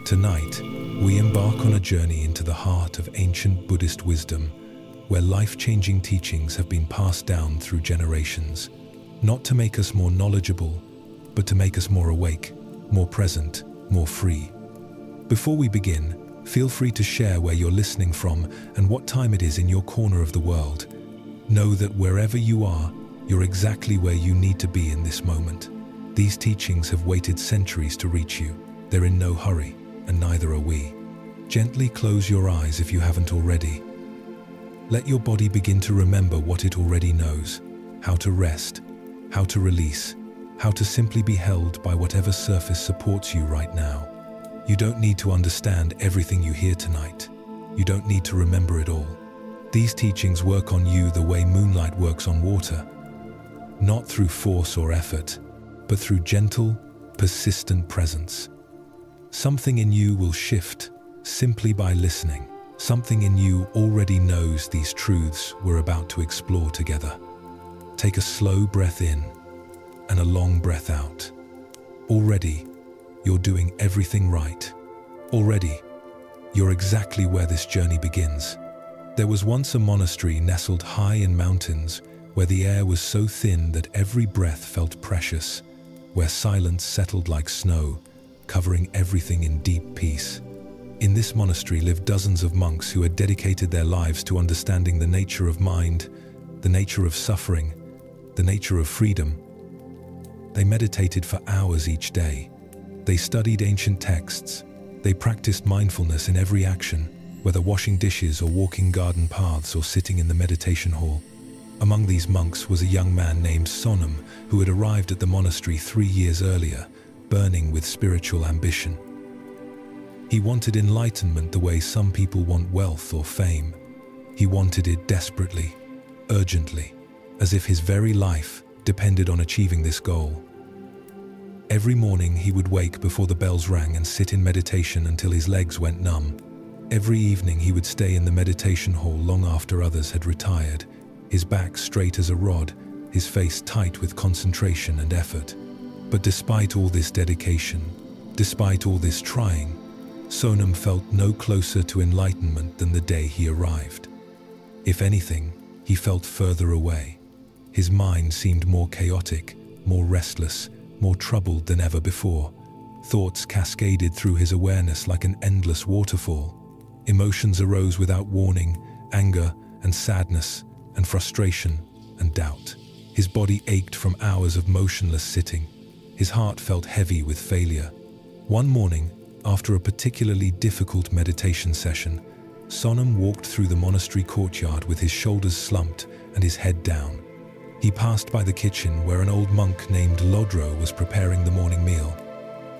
Tonight, we embark on a journey into the heart of ancient Buddhist wisdom, where life-changing teachings have been passed down through generations, not to make us more knowledgeable, but to make us more awake, more present, more free. Before we begin, feel free to share where you're listening from and what time it is in your corner of the world. Know that wherever you are, you're exactly where you need to be in this moment. These teachings have waited centuries to reach you. They're in no hurry, and neither are we. Gently close your eyes if you haven't already. Let your body begin to remember what it already knows: how to rest, how to release, how to simply be held by whatever surface supports you right now. You don't need to understand everything you hear tonight. You don't need to remember it all. These teachings work on you the way moonlight works on water, not through force or effort, but through gentle, persistent presence. Something in you will shift simply by listening. Something in you already knows these truths we're about to explore together. Take a slow breath in and a long breath out. Already, you're doing everything right. Already, you're exactly where this journey begins. There was once a monastery nestled high in mountains, where the air was so thin that every breath felt precious, where silence settled like snow, covering everything in deep peace. In this monastery lived dozens of monks who had dedicated their lives to understanding the nature of mind, the nature of suffering, the nature of freedom. They meditated for hours each day. They studied ancient texts. They practiced mindfulness in every action, whether washing dishes or walking garden paths or sitting in the meditation hall. Among these monks was a young man named Sonam, who had arrived at the monastery 3 years earlier, burning with spiritual ambition. He wanted enlightenment the way some people want wealth or fame. He wanted it desperately, urgently, as if his very life depended on achieving this goal. Every morning he would wake before the bells rang and sit in meditation until his legs went numb. Every evening he would stay in the meditation hall long after others had retired, his back straight as a rod, his face tight with concentration and effort. But despite all this dedication, despite all this trying, Sonam felt no closer to enlightenment than the day he arrived. If anything, he felt further away. His mind seemed more chaotic, more restless, more troubled than ever before. Thoughts cascaded through his awareness like an endless waterfall. Emotions arose without warning: anger and sadness and frustration and doubt. His body ached from hours of motionless sitting. His heart felt heavy with failure. One morning, after a particularly difficult meditation session, Sonam walked through the monastery courtyard with his shoulders slumped and his head down. He passed by the kitchen where an old monk named Lodro was preparing the morning meal.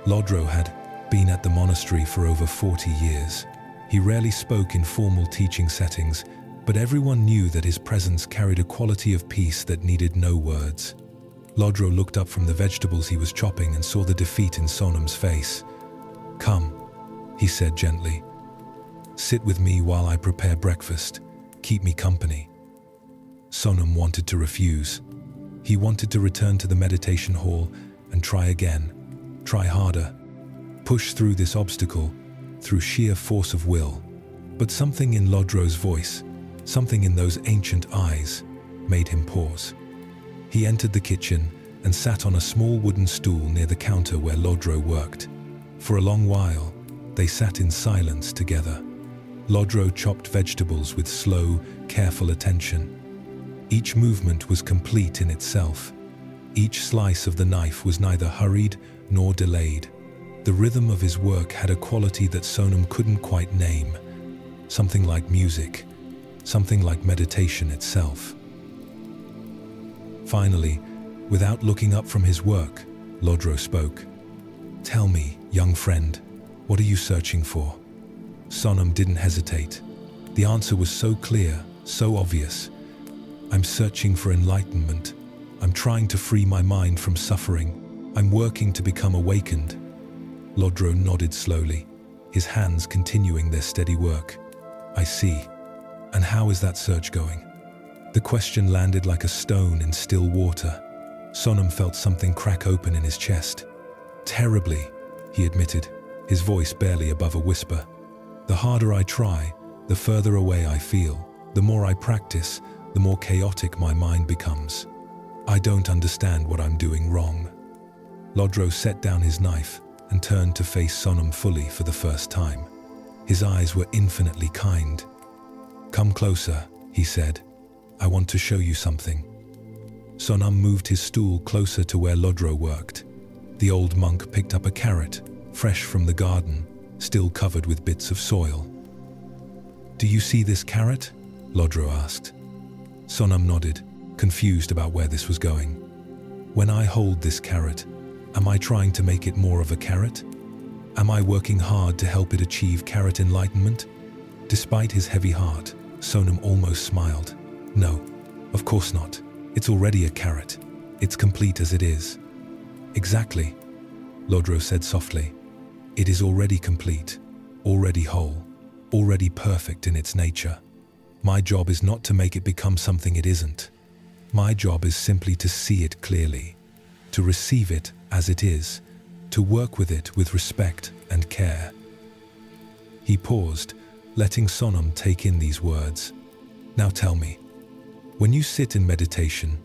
Lodro had been at the monastery for over 40 years. He rarely spoke in formal teaching settings, but everyone knew that his presence carried a quality of peace that needed no words. Lodro looked up from the vegetables he was chopping and saw the defeat in Sonam's face. "Come," he said gently. "Sit with me while I prepare breakfast. Keep me company." Sonam wanted to refuse. He wanted to return to the meditation hall and try again, try harder, push through this obstacle through sheer force of will. But something in Lodro's voice, something in those ancient eyes, made him pause. He entered the kitchen and sat on a small wooden stool near the counter where Lodro worked. For a long while, they sat in silence together. Lodro chopped vegetables with slow, careful attention. Each movement was complete in itself. Each slice of the knife was neither hurried nor delayed. The rhythm of his work had a quality that Sonam couldn't quite name. Something like music, something like meditation itself. Finally, without looking up from his work, Lodro spoke. "Tell me, young friend, what are you searching for?" Sonam didn't hesitate. The answer was so clear, so obvious. "I'm searching for enlightenment. I'm trying to free my mind from suffering. I'm working to become awakened." Lodro nodded slowly, his hands continuing their steady work. "I see. And how is that search going?" The question landed like a stone in still water. Sonam felt something crack open in his chest. "Terribly," he admitted. his voice barely above a whisper. "The harder I try, the further away I feel. The more I practice, the more chaotic my mind becomes. I don't understand what I'm doing wrong." Lodro set down his knife and turned to face Sonam fully for the first time. His eyes were infinitely kind. "Come closer," he said. "I want to show you something." Sonam moved his stool closer to where Lodro worked. The old monk picked up a carrot, fresh from the garden, still covered with bits of soil. "Do you see this carrot?" Lodro asked. Sonam nodded, confused about where this was going. "When I hold this carrot, am I trying to make it more of a carrot? Am I working hard to help it achieve carrot enlightenment?" Despite his heavy heart, Sonam almost smiled. "No, of course not. It's already a carrot. It's complete as it is." "Exactly," Lodro said softly. "It is already complete, already whole, already perfect in its nature. My job is not to make it become something it isn't. My job is simply to see it clearly, to receive it as it is, to work with it with respect and care." He paused, letting Sonam take in these words. "Now tell me, when you sit in meditation,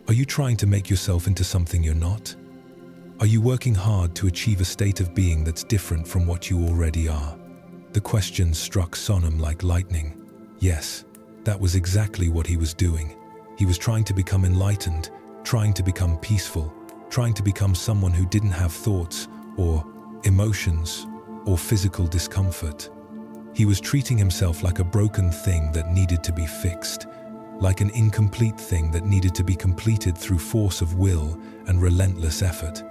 are you trying to make yourself into something you're not? Are you working hard to achieve a state of being that's different from what you already are?" The question struck Sonam like lightning. Yes, that was exactly what he was doing. He was trying to become enlightened, trying to become peaceful, trying to become someone who didn't have thoughts or emotions or physical discomfort. He was treating himself like a broken thing that needed to be fixed, like an incomplete thing that needed to be completed through force of will and relentless effort.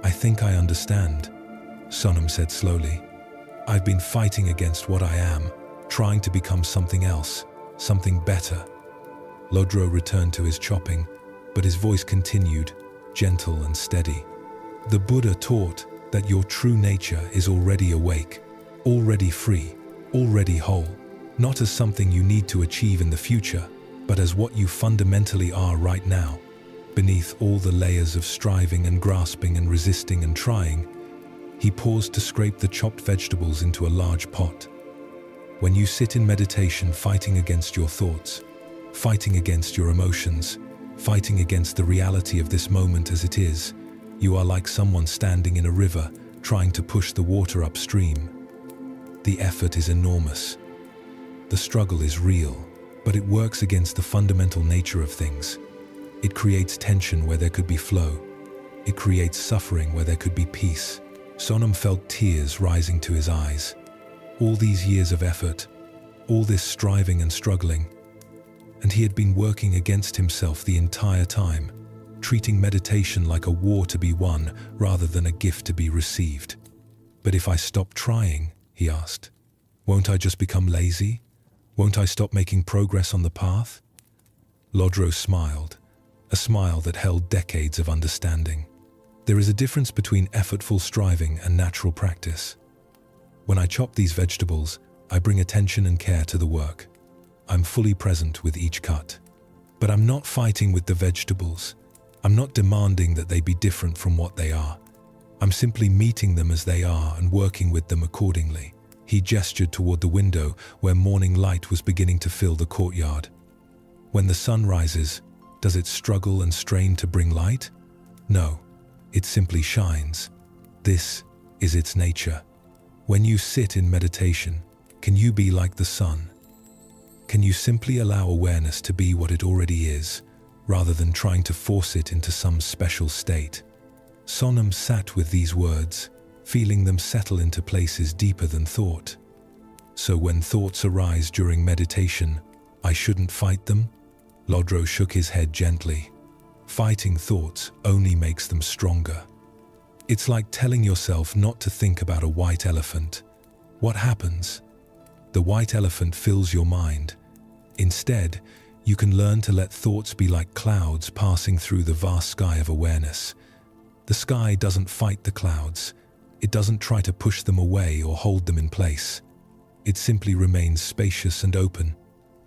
"I think I understand," Sonam said slowly. "I've been fighting against what I am, trying to become something else, something better." Lodro returned to his chopping, but his voice continued, gentle and steady. "The Buddha taught that your true nature is already awake, already free, already whole, not as something you need to achieve in the future, but as what you fundamentally are right now. Beneath all the layers of striving and grasping and resisting and trying." He paused to scrape the chopped vegetables into a large pot. "When you sit in meditation fighting against your thoughts, fighting against your emotions, fighting against the reality of this moment as it is, you are like someone standing in a river trying to push the water upstream. The effort is enormous. The struggle is real, but it works against the fundamental nature of things. It creates tension where there could be flow. It creates suffering where there could be peace." Sonam felt tears rising to his eyes. All these years of effort, all this striving and struggling, and he had been working against himself the entire time, treating meditation like a war to be won rather than a gift to be received. "But if I stop trying," he asked, "won't I just become lazy? Won't I stop making progress on the path?" Lodro smiled, a smile that held decades of understanding. "There is a difference between effortful striving and natural practice. When I chop these vegetables, I bring attention and care to the work. I'm fully present with each cut. But I'm not fighting with the vegetables. I'm not demanding that they be different from what they are. I'm simply meeting them as they are and working with them accordingly." He gestured toward the window where morning light was beginning to fill the courtyard. "When the sun rises, does it struggle and strain to bring light? No, it simply shines. This is its nature. When you sit in meditation, can you be like the sun? Can you simply allow awareness to be what it already is, rather than trying to force it into some special state?" Sonam sat with these words, feeling them settle into places deeper than thought. "So when thoughts arise during meditation, I shouldn't fight them?" Lodro shook his head gently. "Fighting thoughts only makes them stronger. It's like telling yourself not to think about a white elephant. What happens? The white elephant fills your mind. Instead, you can learn to let thoughts be like clouds passing through the vast sky of awareness. The sky doesn't fight the clouds. It doesn't try to push them away or hold them in place. It simply remains spacious and open,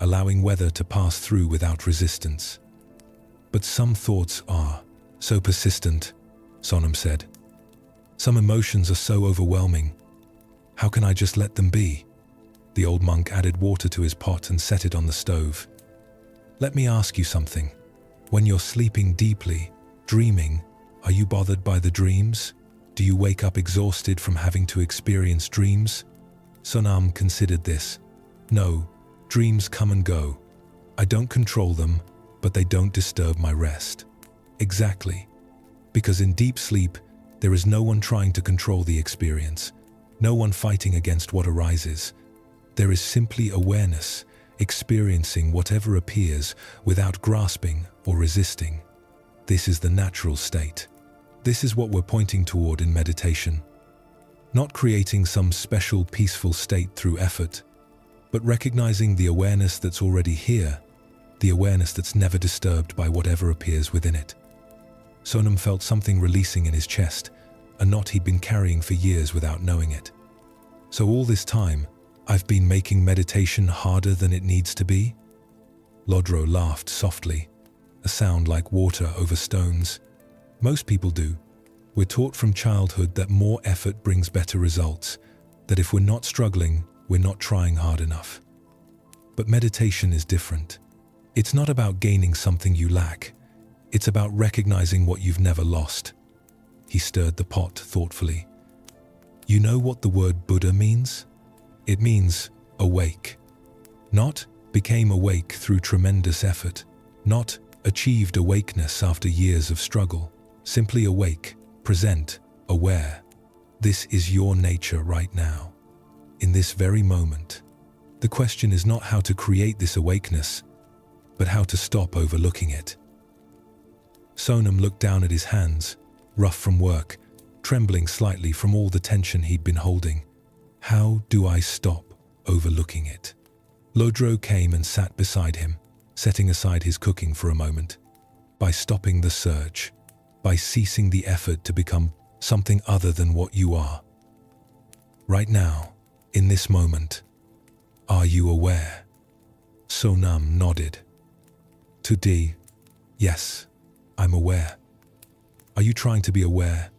allowing weather to pass through without resistance. But some thoughts are so persistent," Sonam said. "Some emotions are so overwhelming, How can I just let them be? The old monk added water to his pot and set it on the stove. Let me ask you something. When you're sleeping deeply, dreaming, are you bothered by the dreams? Do you wake up exhausted from having to experience dreams? Sonam considered this. No, dreams come and go. I don't control them, but they don't disturb my rest. Exactly. Because in deep sleep, there is no one trying to control the experience, no one fighting against what arises. There is simply awareness, experiencing whatever appears without grasping or resisting. This is the natural state. This is what we're pointing toward in meditation. Not creating some special peaceful state through effort, but recognizing the awareness that's already here, the awareness that's never disturbed by whatever appears within it. Sonam felt something releasing in his chest, a knot he'd been carrying for years without knowing it. So all this time, I've been making meditation harder than it needs to be? Lodro laughed softly, a sound like water over stones. Most people do. We're taught from childhood that more effort brings better results, that if we're not struggling, we're not trying hard enough. But meditation is different. It's not about gaining something you lack. It's about recognizing what you've never lost. He stirred the pot thoughtfully. You know what the word Buddha means? It means awake. Not became awake through tremendous effort. Not achieved awakeness after years of struggle. Simply awake, present, aware. This is your nature right now. In this very moment. The question is not how to create this awakeness, but how to stop overlooking it. Sonam looked down at his hands, rough from work, trembling slightly from all the tension he'd been holding. How do I stop overlooking it? Lodro came and sat beside him, setting aside his cooking for a moment. By stopping the surge, by ceasing the effort to become something other than what you are. Right now, in this moment, are you aware? Sonam nodded. Today, yes, I'm aware. Are you trying to be aware?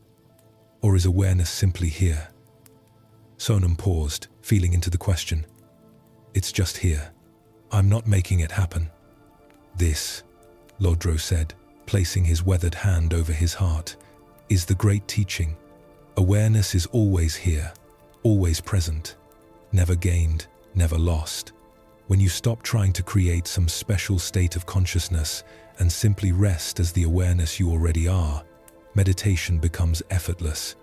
Or is awareness simply here? Sonam paused, feeling into the question. It's just here. I'm not making it happen. This, Lodro said, placing his weathered hand over his heart, is the great teaching. Awareness is always here, always present, never gained, never lost. When you stop trying to create some special state of consciousness and simply rest as the awareness you already are, meditation becomes effortless.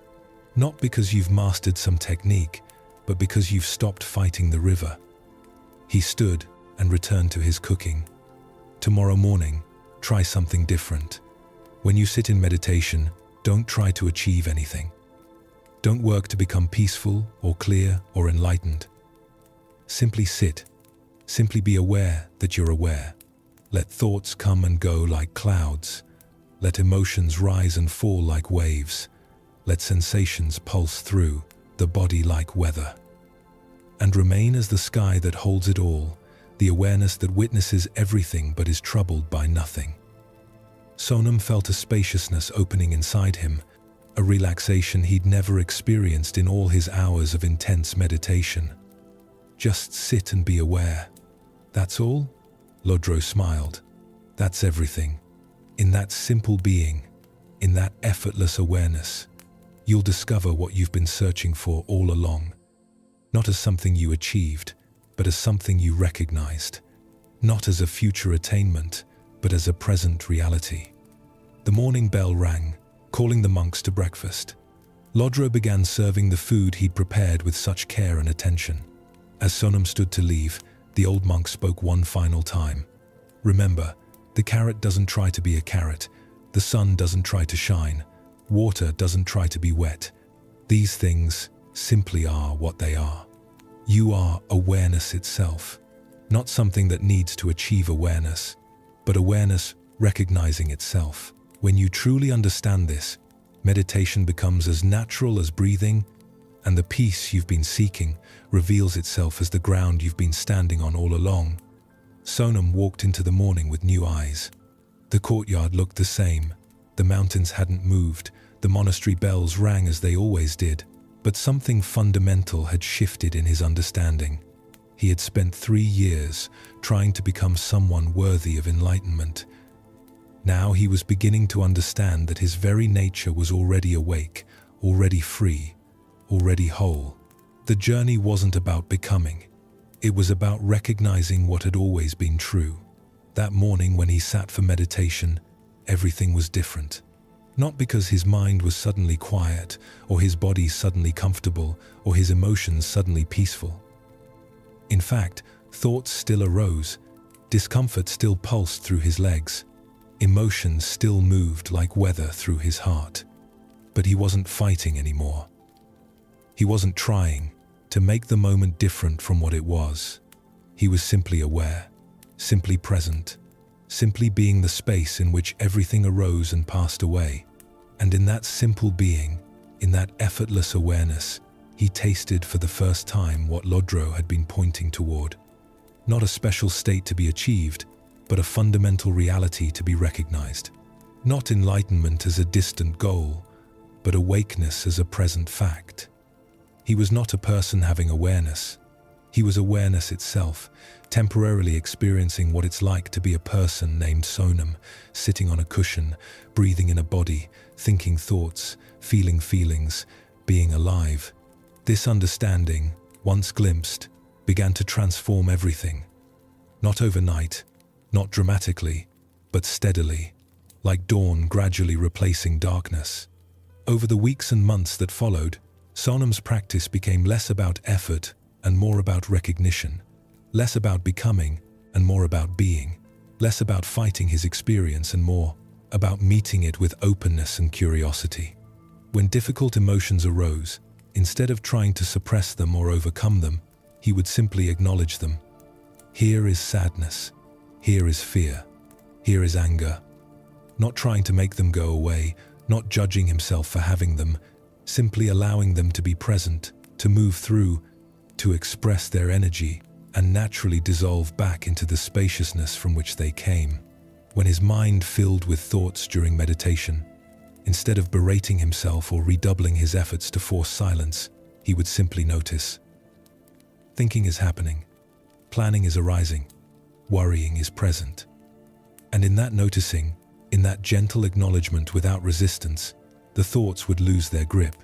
Not because you've mastered some technique, but because you've stopped fighting the river. He stood and returned to his cooking. Tomorrow morning, try something different. When you sit in meditation, don't try to achieve anything. Don't work to become peaceful or clear or enlightened. Simply sit. Simply be aware that you're aware. Let thoughts come and go like clouds. Let emotions rise and fall like waves. Let sensations pulse through the body like weather. And remain as the sky that holds it all, the awareness that witnesses everything but is troubled by nothing. Sonam felt a spaciousness opening inside him, a relaxation he'd never experienced in all his hours of intense meditation. Just sit and be aware. That's all? Lodro smiled. That's everything. In that simple being, in that effortless awareness, you'll discover what you've been searching for all along. Not as something you achieved, but as something you recognized. Not as a future attainment, but as a present reality. The morning bell rang, calling the monks to breakfast. Lodro began serving the food he'd prepared with such care and attention. As Sonam stood to leave, the old monk spoke one final time. Remember, the carrot doesn't try to be a carrot. The sun doesn't try to shine. Water doesn't try to be wet. These things simply are what they are. You are awareness itself, not something that needs to achieve awareness, but awareness recognizing itself. When you truly understand this, meditation becomes as natural as breathing, and the peace you've been seeking reveals itself as the ground you've been standing on all along. Sonam walked into the morning with new eyes. The courtyard looked the same. The mountains hadn't moved. The monastery bells rang as they always did. But something fundamental had shifted in his understanding. He had spent 3 years trying to become someone worthy of enlightenment. Now he was beginning to understand that his very nature was already awake, already free, already whole. The journey wasn't about becoming. It was about recognizing what had always been true. That morning when he sat for meditation, everything was different. Not because his mind was suddenly quiet, or his body suddenly comfortable, or his emotions suddenly peaceful. In fact, thoughts still arose, discomfort still pulsed through his legs, emotions still moved like weather through his heart. But he wasn't fighting anymore. He wasn't trying to make the moment different from what it was. He was simply aware, simply present, simply being the space in which everything arose and passed away. And in that simple being, in that effortless awareness, he tasted for the first time what Lodro had been pointing toward. Not a special state to be achieved, but a fundamental reality to be recognized. Not enlightenment as a distant goal, but awakeness as a present fact. He was not a person having awareness. He was awareness itself, temporarily experiencing what it's like to be a person named Sonam, sitting on a cushion, breathing in a body, thinking thoughts, feeling feelings, being alive. This understanding, once glimpsed, began to transform everything. Not overnight, not dramatically, but steadily, like dawn gradually replacing darkness. Over the weeks and months that followed, Sonam's practice became less about effort and more about recognition, less about becoming and more about being, less about fighting his experience and more about meeting it with openness and curiosity. When difficult emotions arose, instead of trying to suppress them or overcome them, he would simply acknowledge them. Here is sadness, here is fear, here is anger. Not trying to make them go away, not judging himself for having them, simply allowing them to be present, to move through, to express their energy, and naturally dissolve back into the spaciousness from which they came. When his mind filled with thoughts during meditation, instead of berating himself or redoubling his efforts to force silence, he would simply notice. Thinking is happening, planning is arising, worrying is present. And in that noticing, in that gentle acknowledgement without resistance, the thoughts would lose their grip.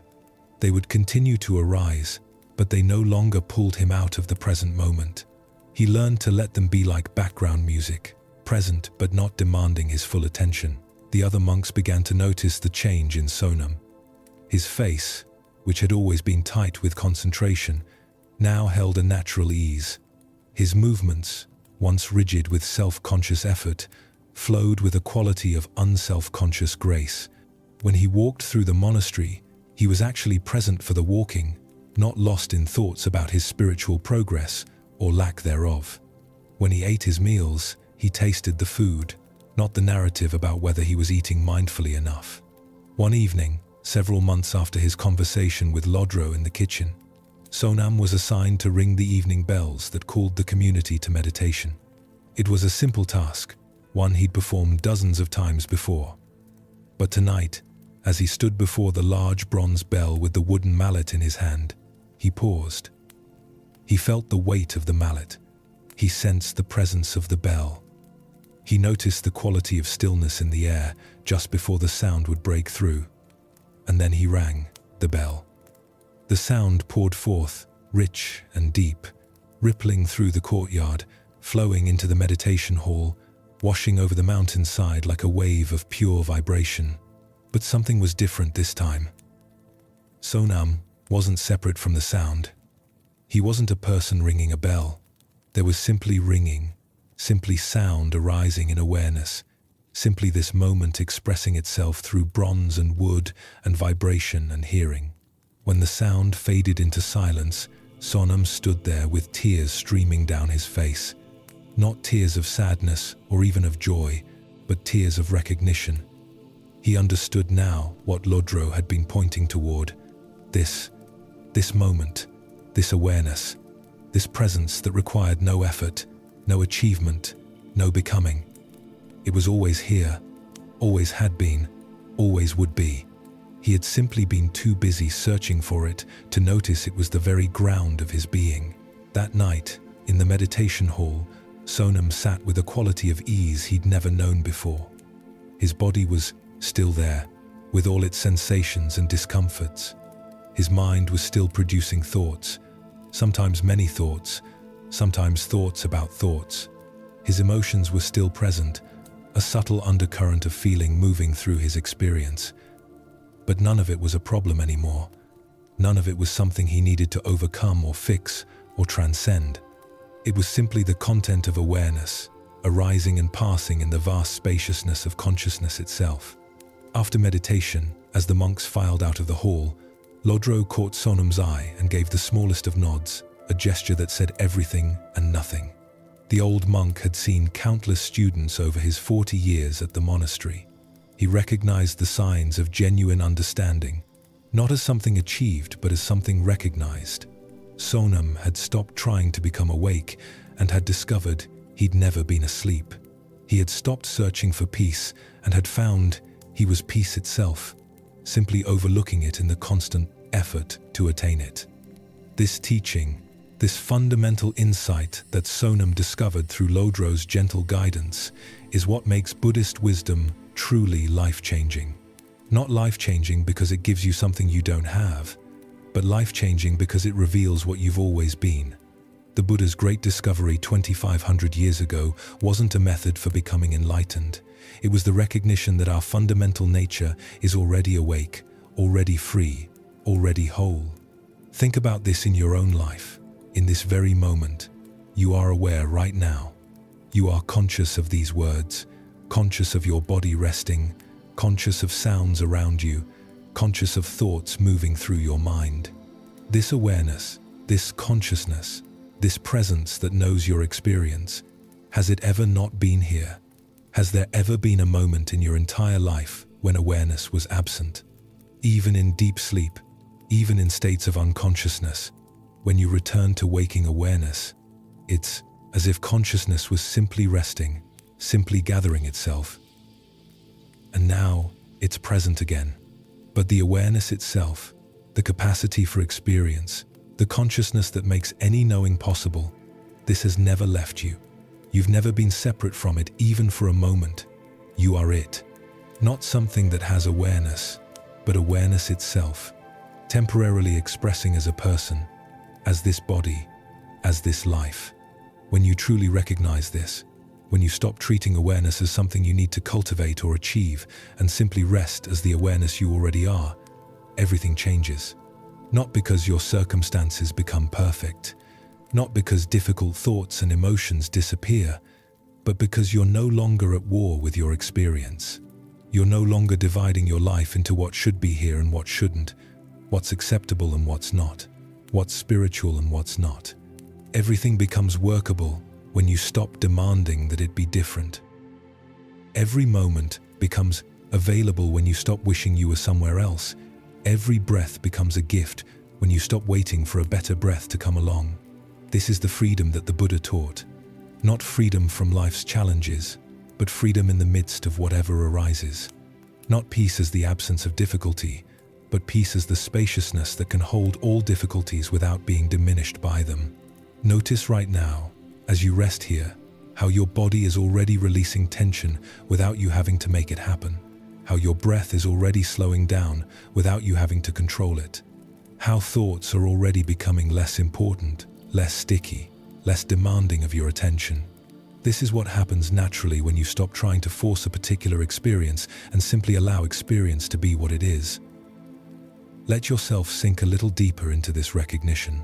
They would continue to arise, but they no longer pulled him out of the present moment. He learned to let them be like background music, present but not demanding his full attention. The other monks began to notice the change in Sonam. His face, which had always been tight with concentration, now held a natural ease. His movements, once rigid with self-conscious effort, flowed with a quality of unself-conscious grace. When he walked through the monastery, he was actually present for the walking, not lost in thoughts about his spiritual progress or lack thereof. When he ate his meals, he tasted the food, not the narrative about whether he was eating mindfully enough. One evening, several months after his conversation with Lodro in the kitchen, Sonam was assigned to ring the evening bells that called the community to meditation. It was a simple task, one he'd performed dozens of times before. But tonight, as he stood before the large bronze bell with the wooden mallet in his hand, he paused. He felt the weight of the mallet. He sensed the presence of the bell. He noticed the quality of stillness in the air just before the sound would break through. And then he rang the bell. The sound poured forth, rich and deep, rippling through the courtyard, flowing into the meditation hall, washing over the mountainside like a wave of pure vibration. But something was different this time. Sonam wasn't separate from the sound. He wasn't a person ringing a bell. There was simply ringing, simply sound arising in awareness, simply this moment expressing itself through bronze and wood and vibration and hearing. When the sound faded into silence, Sonam stood there with tears streaming down his face. Not tears of sadness or even of joy, but tears of recognition. He understood now what Lodro had been pointing toward. This moment, this awareness, this presence that required no effort, no achievement, no becoming. It was always here, always had been, always would be. He had simply been too busy searching for it to notice it was the very ground of his being. That night, in the meditation hall, Sonam sat with a quality of ease he'd never known before. His body was still there, with all its sensations and discomforts. His mind was still producing thoughts, sometimes many thoughts, sometimes thoughts about thoughts. His emotions were still present, a subtle undercurrent of feeling moving through his experience. But none of it was a problem anymore. None of it was something he needed to overcome or fix or transcend. It was simply the content of awareness, arising and passing in the vast spaciousness of consciousness itself. After meditation, as the monks filed out of the hall, Lodro caught Sonam's eye and gave the smallest of nods, a gesture that said everything and nothing. The old monk had seen countless students over his 40 years at the monastery. He recognized the signs of genuine understanding, not as something achieved, but as something recognized. Sonam had stopped trying to become awake and had discovered he'd never been asleep. He had stopped searching for peace and had found he was peace itself, simply overlooking it in the constant effort to attain it. This teaching, this fundamental insight that Sonam discovered through Lodro's gentle guidance, is what makes Buddhist wisdom truly life-changing. Not life-changing because it gives you something you don't have, but life-changing because it reveals what you've always been. The Buddha's great discovery 2,500 years ago wasn't a method for becoming enlightened. It was the recognition that our fundamental nature is already awake, already free, already whole. Think about this in your own life. In this very moment, you are aware right now. You are conscious of these words, conscious of your body resting, conscious of sounds around you, conscious of thoughts moving through your mind. This awareness, this consciousness, this presence that knows your experience, has it ever not been here? Has there ever been a moment in your entire life when awareness was absent? Even in deep sleep, even in states of unconsciousness, when you return to waking awareness, it's as if consciousness was simply resting, simply gathering itself. And now it's present again. But the awareness itself, the capacity for experience, the consciousness that makes any knowing possible, this has never left you. You've never been separate from it even for a moment. You are it. Not something that has awareness, but awareness itself, temporarily expressing as a person, as this body, as this life. When you truly recognize this, when you stop treating awareness as something you need to cultivate or achieve and simply rest as the awareness you already are, everything changes. Not because your circumstances become perfect, not because difficult thoughts and emotions disappear, but because you're no longer at war with your experience. You're no longer dividing your life into what should be here and what shouldn't, what's acceptable and what's not, what's spiritual and what's not. Everything becomes workable when you stop demanding that it be different. Every moment becomes available when you stop wishing you were somewhere else. Every breath becomes a gift when you stop waiting for a better breath to come along. This is the freedom that the Buddha taught. Not freedom from life's challenges, but freedom in the midst of whatever arises. Not peace as the absence of difficulty, but peace as the spaciousness that can hold all difficulties without being diminished by them. Notice right now, as you rest here, how your body is already releasing tension without you having to make it happen. How your breath is already slowing down without you having to control it. How thoughts are already becoming less important, less sticky, less demanding of your attention. This is what happens naturally when you stop trying to force a particular experience and simply allow experience to be what it is. Let yourself sink a little deeper into this recognition.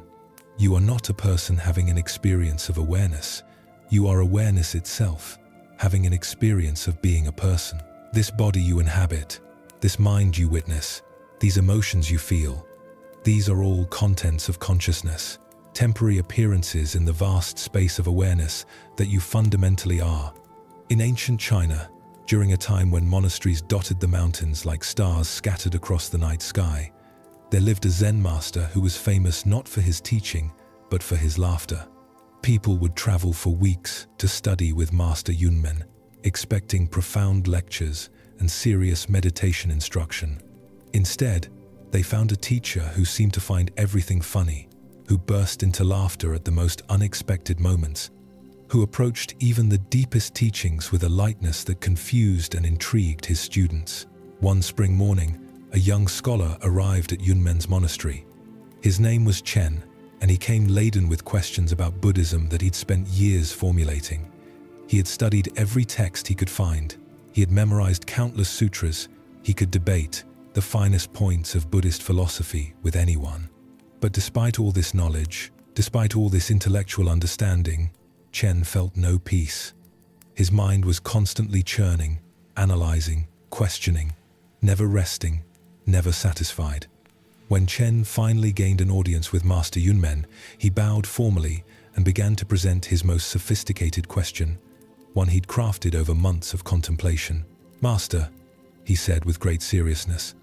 You are not a person having an experience of awareness. You are awareness itself, having an experience of being a person. This body you inhabit, this mind you witness, these emotions you feel, these are all contents of consciousness, temporary appearances in the vast space of awareness that you fundamentally are. In ancient China, during a time when monasteries dotted the mountains like stars scattered across the night sky, there lived a Zen master who was famous not for his teaching, but for his laughter. People would travel for weeks to study with Master Yunmen, expecting profound lectures and serious meditation instruction. Instead, they found a teacher who seemed to find everything funny, who burst into laughter at the most unexpected moments, who approached even the deepest teachings with a lightness that confused and intrigued his students. One spring morning, a young scholar arrived at Yunmen's monastery. His name was Chen, and he came laden with questions about Buddhism that he'd spent years formulating. He had studied every text he could find. He had memorized countless sutras. He could debate the finest points of Buddhist philosophy with anyone. But despite all this knowledge, despite all this intellectual understanding, Chen felt no peace. His mind was constantly churning, analyzing, questioning, never resting, never satisfied. When Chen finally gained an audience with Master Yunmen, he bowed formally and began to present his most sophisticated question, one he'd crafted over months of contemplation. "Master," he said with great seriousness,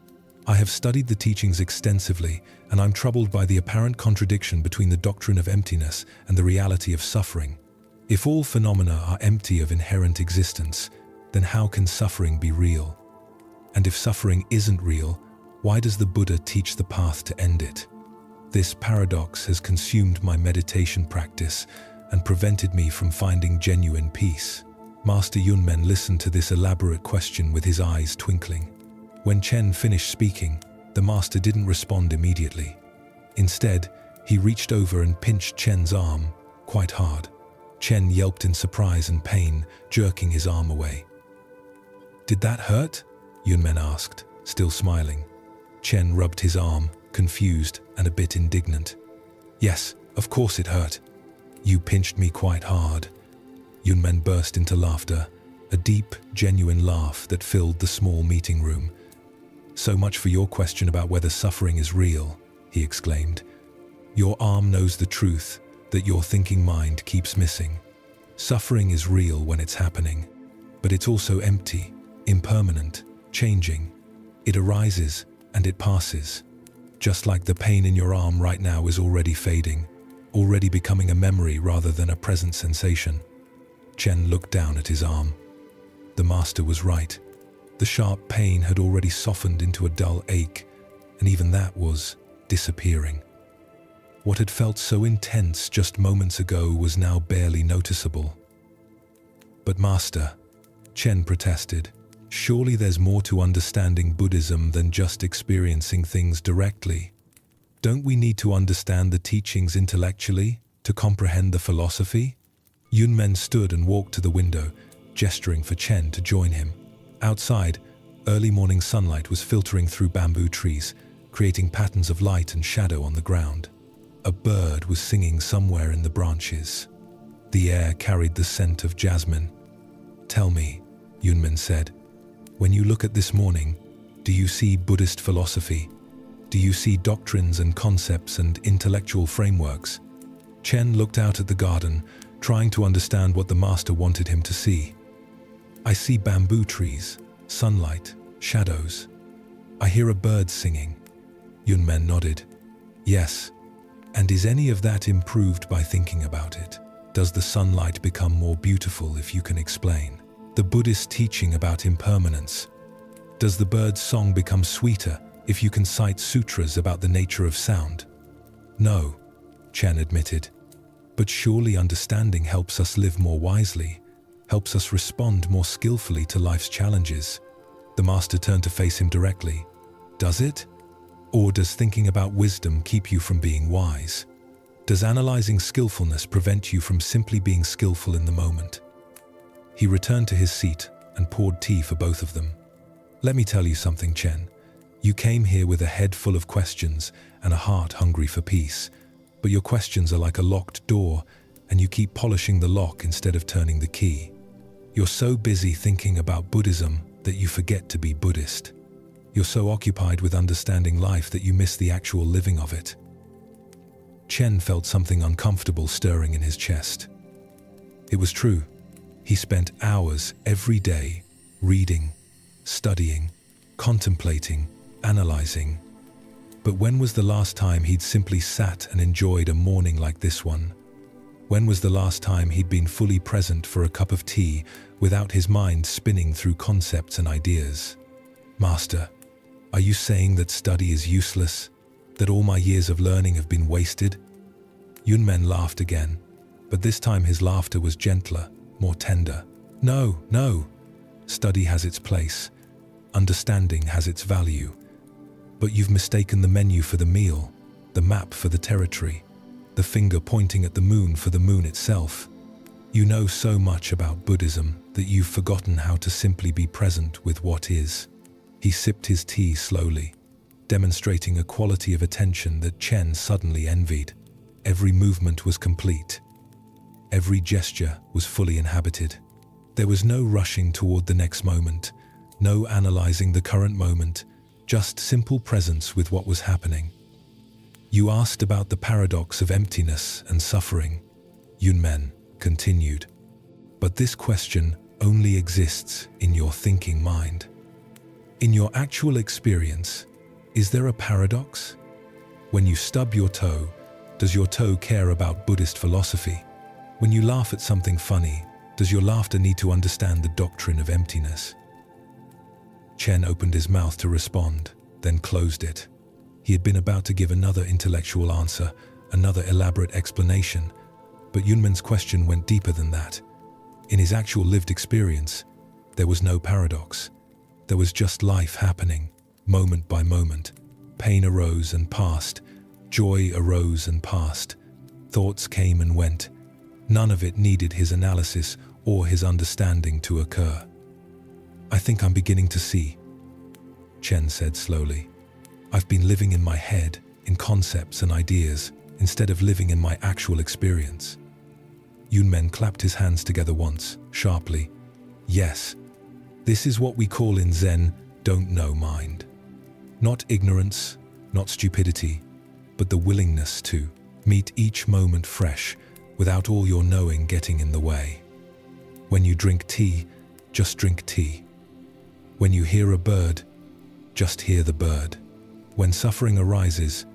"I have studied the teachings extensively, and I'm troubled by the apparent contradiction between the doctrine of emptiness and the reality of suffering. If all phenomena are empty of inherent existence, then how can suffering be real? And if suffering isn't real, why does the Buddha teach the path to end it? This paradox has consumed my meditation practice and prevented me from finding genuine peace." Master Yunmen listened to this elaborate question with his eyes twinkling. When Chen finished speaking, the master didn't respond immediately. Instead, he reached over and pinched Chen's arm, quite hard. Chen yelped in surprise and pain, jerking his arm away. "Did that hurt?" Yunmen asked, still smiling. Chen rubbed his arm, confused and a bit indignant. "Yes, of course it hurt. You pinched me quite hard." Yunmen burst into laughter, a deep, genuine laugh that filled the small meeting room. "So much for your question about whether suffering is real," he exclaimed. "Your arm knows the truth that your thinking mind keeps missing. Suffering is real when it's happening, but it's also empty, impermanent, changing. It arises and it passes. Just like the pain in your arm right now is already fading, already becoming a memory rather than a present sensation." Chen looked down at his arm. The master was right. The sharp pain had already softened into a dull ache, and even that was disappearing. What had felt so intense just moments ago was now barely noticeable. "But Master," Chen protested, "surely there's more to understanding Buddhism than just experiencing things directly. Don't we need to understand the teachings intellectually to comprehend the philosophy?" Yunmen stood and walked to the window, gesturing for Chen to join him. Outside, early morning sunlight was filtering through bamboo trees, creating patterns of light and shadow on the ground. A bird was singing somewhere in the branches. The air carried the scent of jasmine. "Tell me," Yunmen said, "when you look at this morning, do you see Buddhist philosophy? Do you see doctrines and concepts and intellectual frameworks?" Chen looked out at the garden, trying to understand what the master wanted him to see. "I see bamboo trees, sunlight, shadows. I hear a bird singing." Yunmen nodded. "Yes. And is any of that improved by thinking about it? Does the sunlight become more beautiful if you can explain the Buddhist teaching about impermanence? Does the bird's song become sweeter if you can cite sutras about the nature of sound?" "No," Chen admitted. "But surely understanding helps us live more wisely, helps us respond more skillfully to life's challenges." The master turned to face him directly. "Does it? Or does thinking about wisdom keep you from being wise? Does analyzing skillfulness prevent you from simply being skillful in the moment?" He returned to his seat and poured tea for both of them. "Let me tell you something, Chen. You came here with a head full of questions and a heart hungry for peace. But your questions are like a locked door, and you keep polishing the lock instead of turning the key. You're so busy thinking about Buddhism that you forget to be Buddhist. You're so occupied with understanding life that you miss the actual living of it." Chen felt something uncomfortable stirring in his chest. It was true. He spent hours every day reading, studying, contemplating, analyzing. But when was the last time he'd simply sat and enjoyed a morning like this one? When was the last time he'd been fully present for a cup of tea without his mind spinning through concepts and ideas? "Master," Are you saying that study is useless? That all my years of learning have been wasted? Yunmen laughed again, but this time his laughter was gentler, more tender. No, no. Study has its place. Understanding has its value. But you've mistaken the menu for the meal, the map for the territory, the finger pointing at the moon for the moon itself. You know so much about Buddhism that you've forgotten how to simply be present with what is. He sipped his tea slowly, demonstrating a quality of attention that Chen suddenly envied. Every movement was complete. Every gesture was fully inhabited. There was no rushing toward the next moment, no analyzing the current moment, just simple presence with what was happening. You asked about the paradox of emptiness and suffering, Yunmen continued. But this question only exists in your thinking mind. In your actual experience, is there a paradox? When you stub your toe, does your toe care about Buddhist philosophy? When you laugh at something funny, does your laughter need to understand the doctrine of emptiness? Chen opened his mouth to respond, then closed it. He had been about to give another intellectual answer, another elaborate explanation, but Yunmen's question went deeper than that. In his actual lived experience, there was no paradox. There was just life happening, moment by moment. Pain arose and passed. Joy arose and passed. Thoughts came and went. None of it needed his analysis or his understanding to occur. I think I'm beginning to see, Chen said slowly. I've been living in my head, in concepts and ideas, instead of living in my actual experience. Yunmen clapped his hands together once, sharply. Yes, this is what we call in Zen, don't know mind. Not ignorance, not stupidity, but the willingness to meet each moment fresh, without all your knowing getting in the way. When you drink tea, just drink tea. When you hear a bird, just hear the bird. When suffering arises,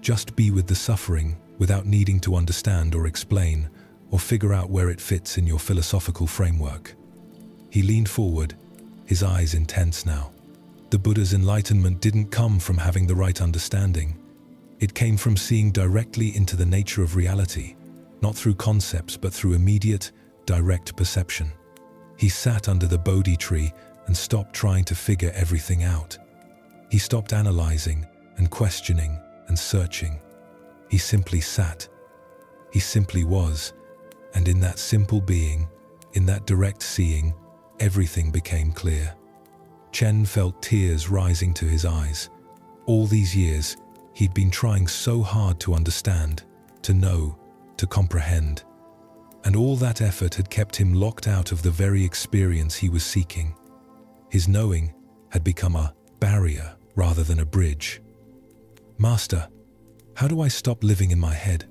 just be with the suffering without needing to understand or explain or figure out where it fits in your philosophical framework. He leaned forward, his eyes intense now. The Buddha's enlightenment didn't come from having the right understanding. It came from seeing directly into the nature of reality, not through concepts but through immediate, direct perception. He sat under the Bodhi tree and stopped trying to figure everything out. He stopped analyzing and questioning and searching. He simply sat. He simply was. And in that simple being, in that direct seeing, everything became clear. Chen felt tears rising to his eyes. All these years, he'd been trying so hard to understand, to know, to comprehend. And all that effort had kept him locked out of the very experience he was seeking. His knowing had become a barrier rather than a bridge. Master, how do I stop living in my head?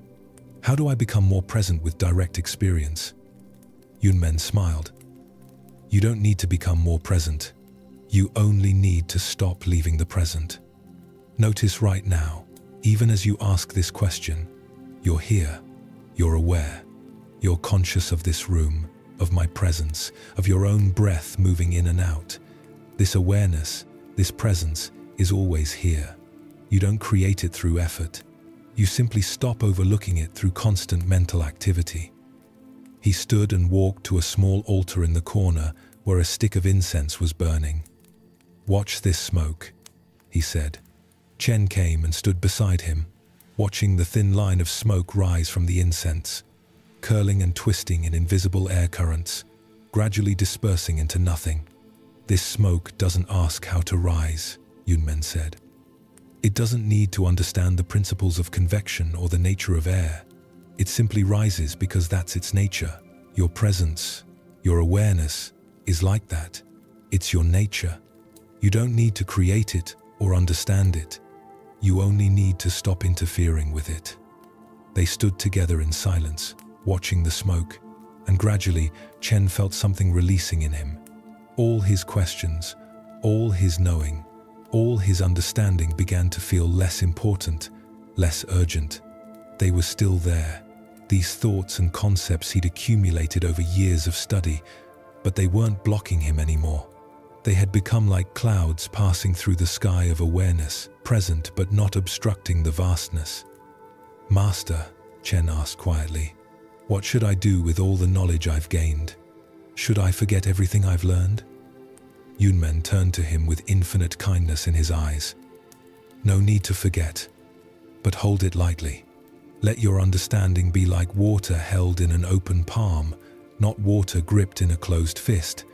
How do I become more present with direct experience? Yunmen smiled. You don't need to become more present. You only need to stop leaving the present. Notice right now, even as you ask this question, you're here, you're aware, you're conscious of this room, of my presence, of your own breath moving in and out. This awareness, this presence is always here. You don't create it through effort. You simply stop overlooking it through constant mental activity. He stood and walked to a small altar in the corner where a stick of incense was burning. Watch this smoke, he said. Chen came and stood beside him, watching the thin line of smoke rise from the incense, curling and twisting in invisible air currents, gradually dispersing into nothing. This smoke doesn't ask how to rise, Yunmen said. It doesn't need to understand the principles of convection or the nature of air. It simply rises because that's its nature. Your presence, your awareness, is like that. It's your nature. You don't need to create it or understand it. You only need to stop interfering with it. They stood together in silence, watching the smoke, and gradually Chen felt something releasing in him. All his questions, all his knowing, all his understanding began to feel less important, less urgent. They were still there, these thoughts and concepts he'd accumulated over years of study, but they weren't blocking him anymore. They had become like clouds passing through the sky of awareness, present but not obstructing the vastness. "Master," Chen asked quietly, "what should I do with all the knowledge I've gained? Should I forget everything I've learned?" Yunmen turned to him with infinite kindness in his eyes. "No need to forget, but hold it lightly. Let your understanding be like water held in an open palm, not water gripped in a closed fist.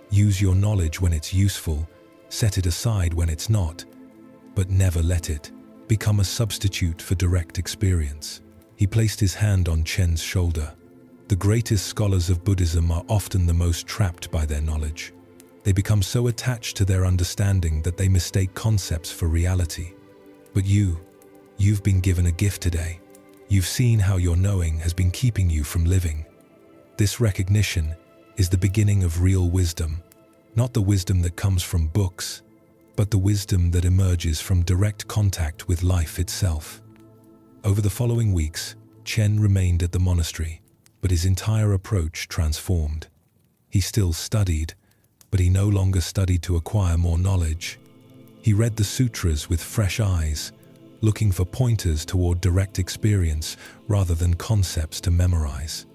Use your knowledge when it's useful, set it aside when it's not, but never let it become a substitute for direct experience." He placed his hand on Chen's shoulder. The greatest scholars of Buddhism are often the most trapped by their knowledge. They become so attached to their understanding that they mistake concepts for reality. But you've been given a gift today. You've seen how your knowing has been keeping you from living. This recognition is the beginning of real wisdom, not the wisdom that comes from books, but the wisdom that emerges from direct contact with life itself. Over the following weeks, Chen remained at the monastery, but his entire approach transformed. He still studied, but he no longer studied to acquire more knowledge. He read the sutras with fresh eyes, looking for pointers toward direct experience rather than concepts to memorize.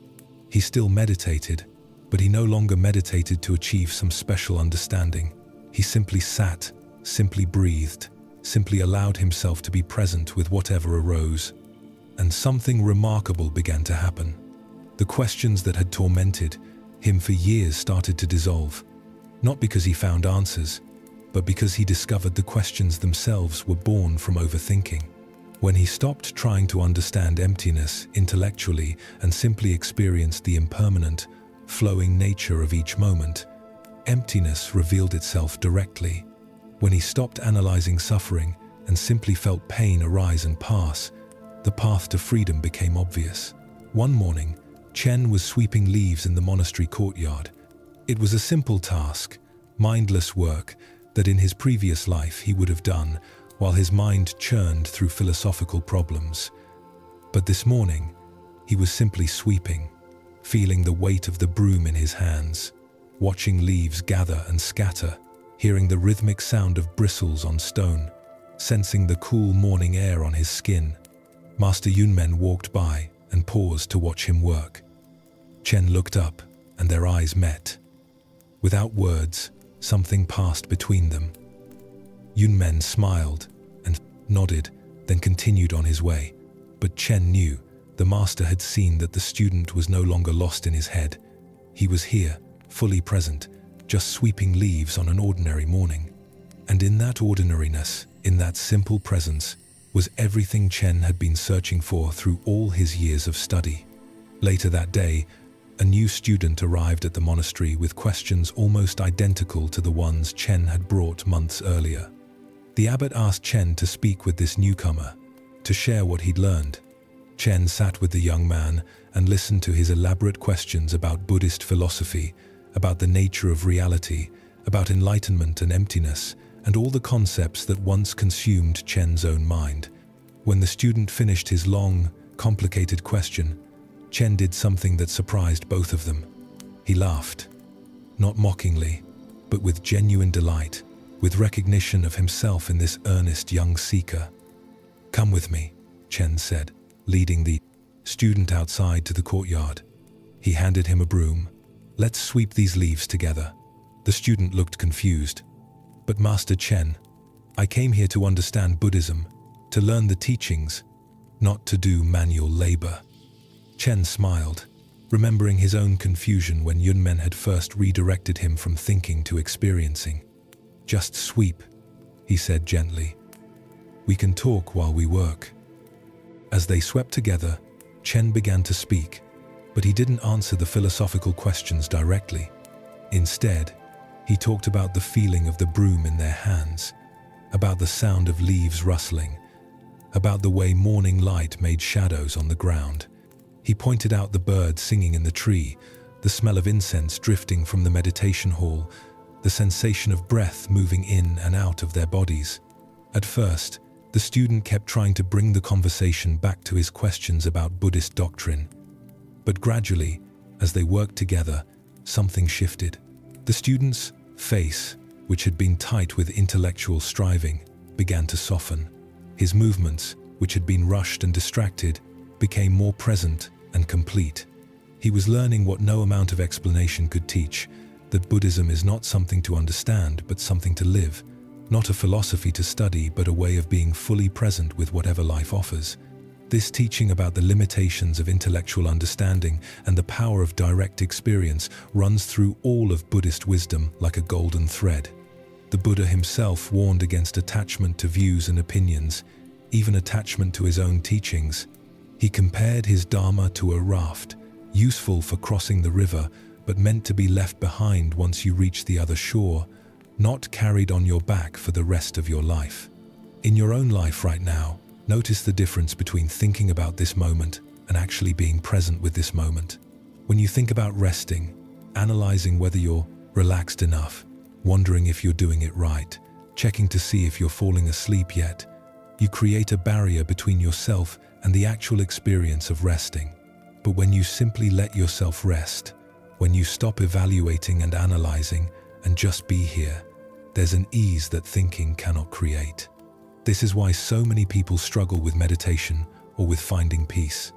He still meditated, but he no longer meditated to achieve some special understanding. He simply sat, simply breathed, simply allowed himself to be present with whatever arose. And something remarkable began to happen. The questions that had tormented him for years started to dissolve, not because he found answers, but because he discovered the questions themselves were born from overthinking. When he stopped trying to understand emptiness intellectually and simply experienced the impermanent, flowing nature of each moment, emptiness revealed itself directly. When he stopped analyzing suffering and simply felt pain arise and pass, the path to freedom became obvious. One morning, Chen was sweeping leaves in the monastery courtyard. It was a simple task, mindless work that in his previous life he would have done while his mind churned through philosophical problems. But this morning, he was simply sweeping, feeling the weight of the broom in his hands, watching leaves gather and scatter, hearing the rhythmic sound of bristles on stone, sensing the cool morning air on his skin. Master Yunmen walked by and paused to watch him work. Chen looked up, and their eyes met. Without words, something passed between them. Yunmen smiled and nodded, then continued on his way. But Chen knew the master had seen that the student was no longer lost in his head. He was here, fully present, just sweeping leaves on an ordinary morning. And in that ordinariness, in that simple presence, was everything Chen had been searching for through all his years of study. Later that day, a new student arrived at the monastery with questions almost identical to the ones Chen had brought months earlier. The abbot asked Chen to speak with this newcomer, to share what he'd learned. Chen sat with the young man and listened to his elaborate questions about Buddhist philosophy, about the nature of reality, about enlightenment and emptiness, and all the concepts that once consumed Chen's own mind. When the student finished his long, complicated question, Chen did something that surprised both of them. He laughed, not mockingly, but with genuine delight, with recognition of himself in this earnest young seeker. "Come with me," Chen said, leading the student outside to the courtyard. He handed him a broom. "Let's sweep these leaves together." The student looked confused. "But Master Chen, I came here to understand Buddhism, to learn the teachings, not to do manual labor." Chen smiled, remembering his own confusion when Yunmen had first redirected him from thinking to experiencing. "Just sweep," he said gently. "We can talk while we work." As they swept together, Chen began to speak, but he didn't answer the philosophical questions directly. Instead, he talked about the feeling of the broom in their hands, about the sound of leaves rustling, about the way morning light made shadows on the ground. He pointed out the birds singing in the tree, the smell of incense drifting from the meditation hall, the sensation of breath moving in and out of their bodies. At first, the student kept trying to bring the conversation back to his questions about Buddhist doctrine. But gradually, as they worked together, something shifted. The student's face which had been tight with intellectual striving, began to soften. His movements, which had been rushed and distracted, became more present and complete. He was learning what no amount of explanation could teach, that Buddhism is not something to understand, but something to live, not a philosophy to study, but a way of being fully present with whatever life offers. This teaching about the limitations of intellectual understanding and the power of direct experience runs through all of Buddhist wisdom like a golden thread. The Buddha himself warned against attachment to views and opinions, even attachment to his own teachings. He compared his Dharma to a raft, useful for crossing the river, but meant to be left behind once you reach the other shore, not carried on your back for the rest of your life. In your own life right now, notice the difference between thinking about this moment and actually being present with this moment. When you think about resting, analyzing whether you're relaxed enough, wondering if you're doing it right, checking to see if you're falling asleep yet, you create a barrier between yourself and the actual experience of resting. But when you simply let yourself rest, when you stop evaluating and analyzing and just be here, there's an ease that thinking cannot create. This is why so many people struggle with meditation or with finding peace.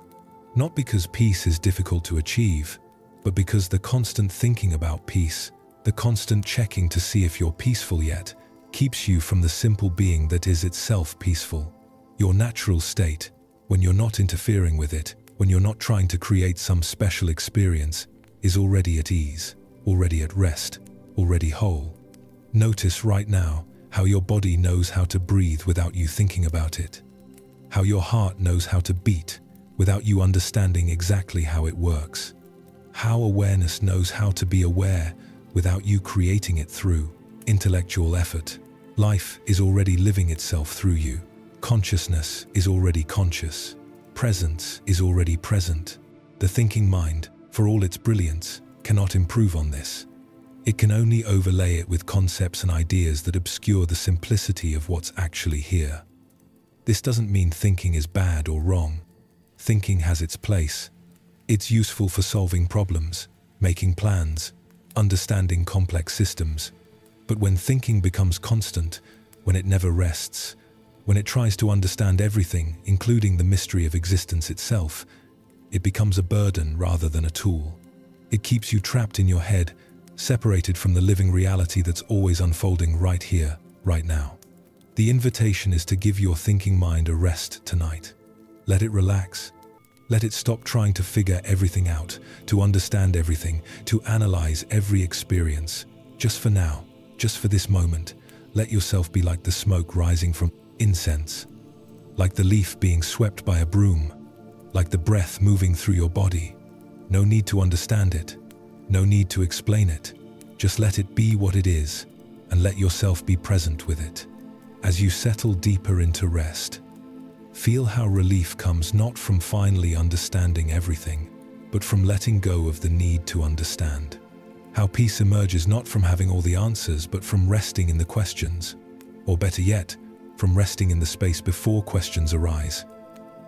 Not because peace is difficult to achieve, but because the constant thinking about peace, the constant checking to see if you're peaceful yet, keeps you from the simple being that is itself peaceful. Your natural state, when you're not interfering with it, when you're not trying to create some special experience, is already at ease, already at rest, already whole. Notice right now how your body knows how to breathe without you thinking about it. How your heart knows how to beat without you understanding exactly how it works. How awareness knows how to be aware without you creating it through intellectual effort. Life is already living itself through you. Consciousness is already conscious. Presence is already present. The thinking mind, for all its brilliance, cannot improve on this. It can only overlay it with concepts and ideas that obscure the simplicity of what's actually here. This doesn't mean thinking is bad or wrong. Thinking has its place. It's useful for solving problems, making plans, understanding complex systems. But when thinking becomes constant, when it never rests, when it tries to understand everything, including the mystery of existence itself, it becomes a burden rather than a tool. It keeps you trapped in your head, separated from the living reality that's always unfolding right here, right now. The invitation is to give your thinking mind a rest tonight. Let it relax. Let it stop trying to figure everything out, to understand everything, to analyze every experience. Just for now, just for this moment, let yourself be like the smoke rising from incense, like the leaf being swept by a broom, like the breath moving through your body. No need to understand it. No need to explain it. Just let it be what it is, and let yourself be present with it. As you settle deeper into rest, feel how relief comes not from finally understanding everything, but from letting go of the need to understand. How peace emerges not from having all the answers, but from resting in the questions. Or better yet, from resting in the space before questions arise.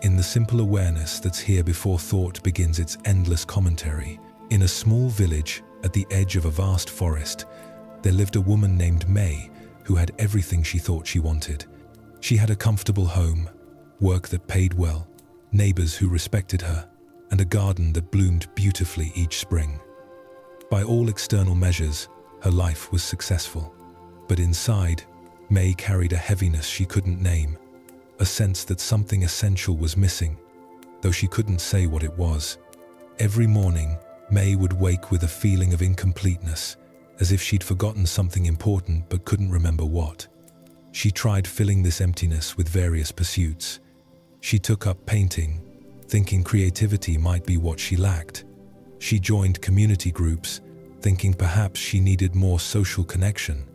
In the simple awareness that's here before thought begins its endless commentary. In a small village at the edge of a vast forest, there lived a woman named May who had everything she thought she wanted. She had a comfortable home, work that paid well, neighbors who respected her, and a garden that bloomed beautifully each spring. By all external measures, her life was successful. But inside, May carried a heaviness she couldn't name, a sense that something essential was missing, though she couldn't say what it was. Every morning, May would wake with a feeling of incompleteness, as if she'd forgotten something important but couldn't remember what. She tried filling this emptiness with various pursuits. She took up painting, thinking creativity might be what she lacked. She joined community groups, thinking perhaps she needed more social connection.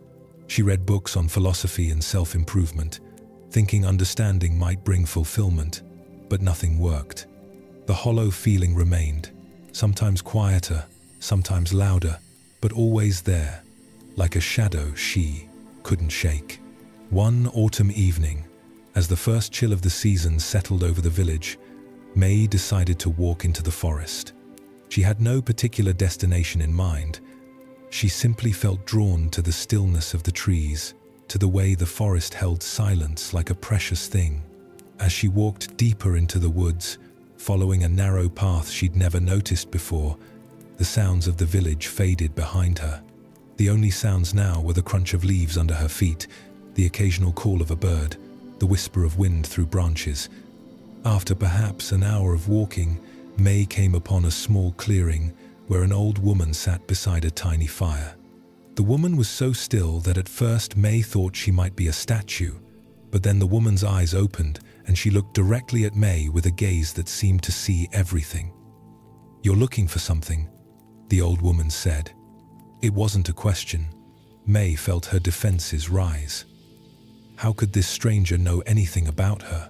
She read books on philosophy and self-improvement, thinking understanding might bring fulfillment, but nothing worked. The hollow feeling remained, sometimes quieter, sometimes louder, but always there, like a shadow she couldn't shake. One autumn evening, as the first chill of the season settled over the village, May decided to walk into the forest. She had no particular destination in mind, She simply felt drawn to the stillness of the trees, to the way the forest held silence like a precious thing. As she walked deeper into the woods, following a narrow path she'd never noticed before, the sounds of the village faded behind her. The only sounds now were the crunch of leaves under her feet, the occasional call of a bird, the whisper of wind through branches. After perhaps an hour of walking, May came upon a small clearing where an old woman sat beside a tiny fire. The woman was so still that at first May thought she might be a statue, but then the woman's eyes opened and she looked directly at May with a gaze that seemed to see everything. "You're looking for something," the old woman said. It wasn't a question. May felt her defenses rise. How could this stranger know anything about her?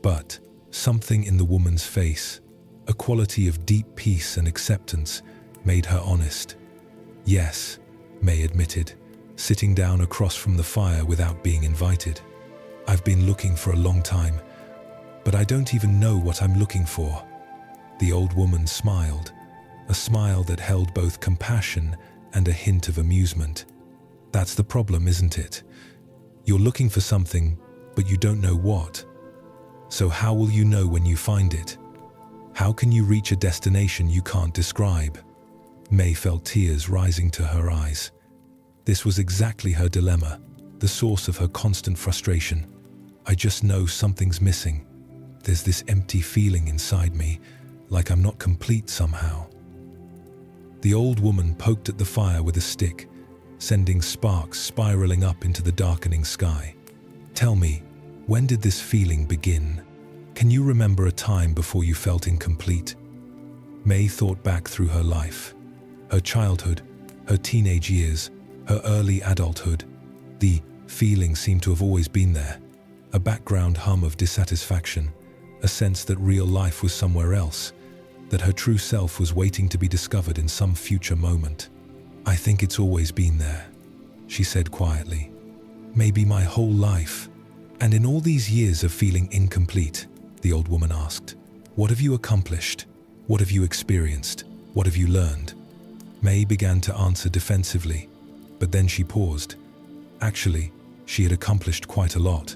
But something in the woman's face, a quality of deep peace and acceptance, made her honest. "Yes," May admitted, sitting down across from the fire without being invited. "I've been looking for a long time, but I don't even know what I'm looking for." The old woman smiled, a smile that held both compassion and a hint of amusement. "That's the problem, isn't it? You're looking for something, but you don't know what. So how will you know when you find it? How can you reach a destination you can't describe?" May felt tears rising to her eyes. This was exactly her dilemma, the source of her constant frustration. "I just know something's missing. There's this empty feeling inside me, like I'm not complete somehow." The old woman poked at the fire with a stick, sending sparks spiraling up into the darkening sky. "Tell me, when did this feeling begin? Can you remember a time before you felt incomplete?" May thought back through her life. Her childhood, her teenage years, her early adulthood. The feeling seemed to have always been there, a background hum of dissatisfaction, a sense that real life was somewhere else, that her true self was waiting to be discovered in some future moment. "I think it's always been there," she said quietly. "Maybe my whole life. And in all these years of feeling incomplete," the old woman asked, "what have you accomplished? What have you experienced? What have you learned?" May began to answer defensively, but then she paused. Actually, she had accomplished quite a lot.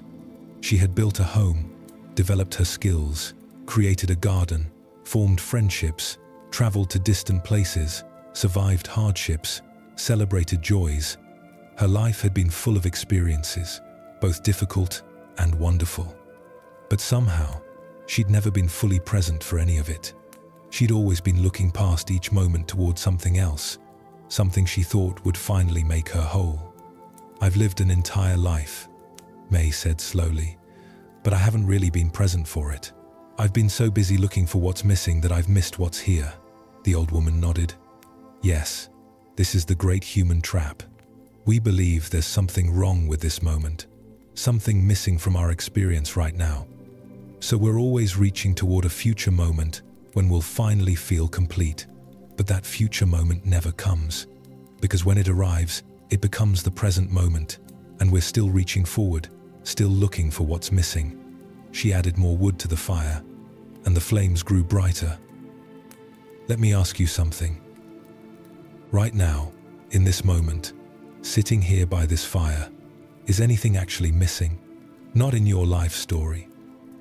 She had built a home, developed her skills, created a garden, formed friendships, traveled to distant places, survived hardships, celebrated joys. Her life had been full of experiences, both difficult and wonderful. But somehow, she'd never been fully present for any of it. She'd always been looking past each moment toward something else, something she thought would finally make her whole. "I've lived an entire life," May said slowly, "but I haven't really been present for it. I've been so busy looking for what's missing that I've missed what's here." The old woman nodded. "Yes, this is the great human trap. We believe there's something wrong with this moment, something missing from our experience right now. So we're always reaching toward a future moment when we'll finally feel complete. But that future moment never comes, because when it arrives, it becomes the present moment, and we're still reaching forward, still looking for what's missing." She added more wood to the fire, and the flames grew brighter. "Let me ask you something. Right now, in this moment, sitting here by this fire, is anything actually missing? Not in your life story,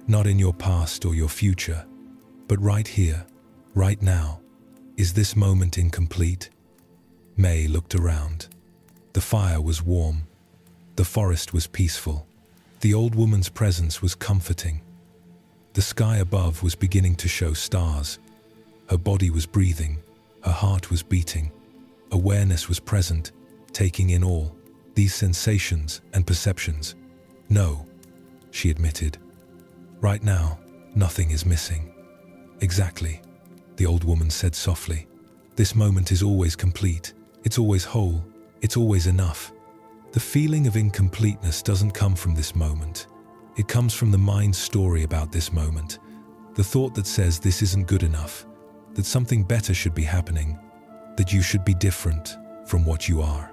not in your past or your future, but right here, right now. Is this moment incomplete?" May looked around. The fire was warm. The forest was peaceful. The old woman's presence was comforting. The sky above was beginning to show stars. Her body was breathing. Her heart was beating. Awareness was present, taking in all these sensations and perceptions. "No," she admitted. "Right now, nothing is missing." "Exactly," the old woman said softly. "This moment is always complete. It's always whole. It's always enough. The feeling of incompleteness doesn't come from this moment. It comes from the mind's story about this moment, the thought that says this isn't good enough, that something better should be happening, that you should be different from what you are."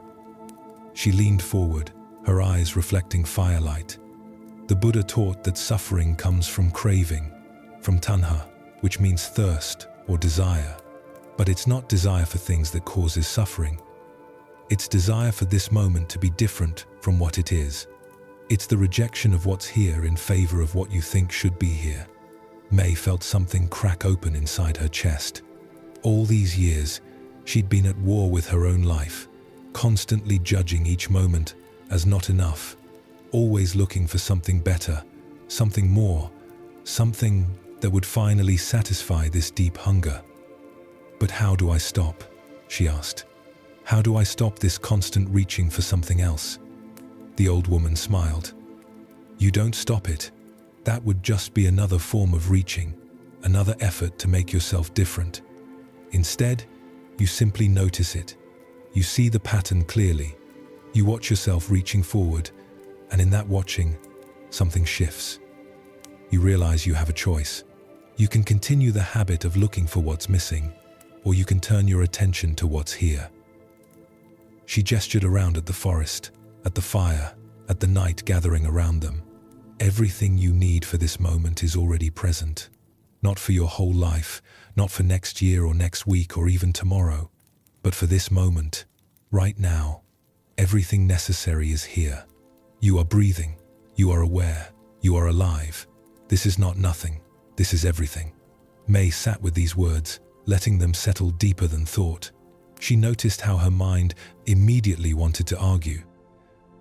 She leaned forward, her eyes reflecting firelight. The Buddha taught that suffering comes from craving, from tanha, which means thirst or desire. But it's not desire for things that causes suffering. its desire for this moment to be different from what it is. It's the rejection of what's here in favor of what you think should be here. May felt something crack open inside her chest. All these years, she'd been at war with her own life, constantly judging each moment as not enough, always looking for something better, something more, something that would finally satisfy this deep hunger. But how do I stop? She asked. How do I stop this constant reaching for something else? The old woman smiled. You don't stop it. That would just be another form of reaching, another effort to make yourself different. Instead, you simply notice it. You see the pattern clearly. You watch yourself reaching forward, and in that watching, something shifts. You realize you have a choice. You can continue the habit of looking for what's missing, or you can turn your attention to what's here. She gestured around at the forest, at the fire, at the night gathering around them. Everything you need for this moment is already present. Not for your whole life, not for next year or next week or even tomorrow, but for this moment, right now. Everything necessary is here. You are breathing, you are aware, you are alive. This is not nothing, this is everything. May sat with these words, letting them settle deeper than thought. She noticed how her mind immediately wanted to argue.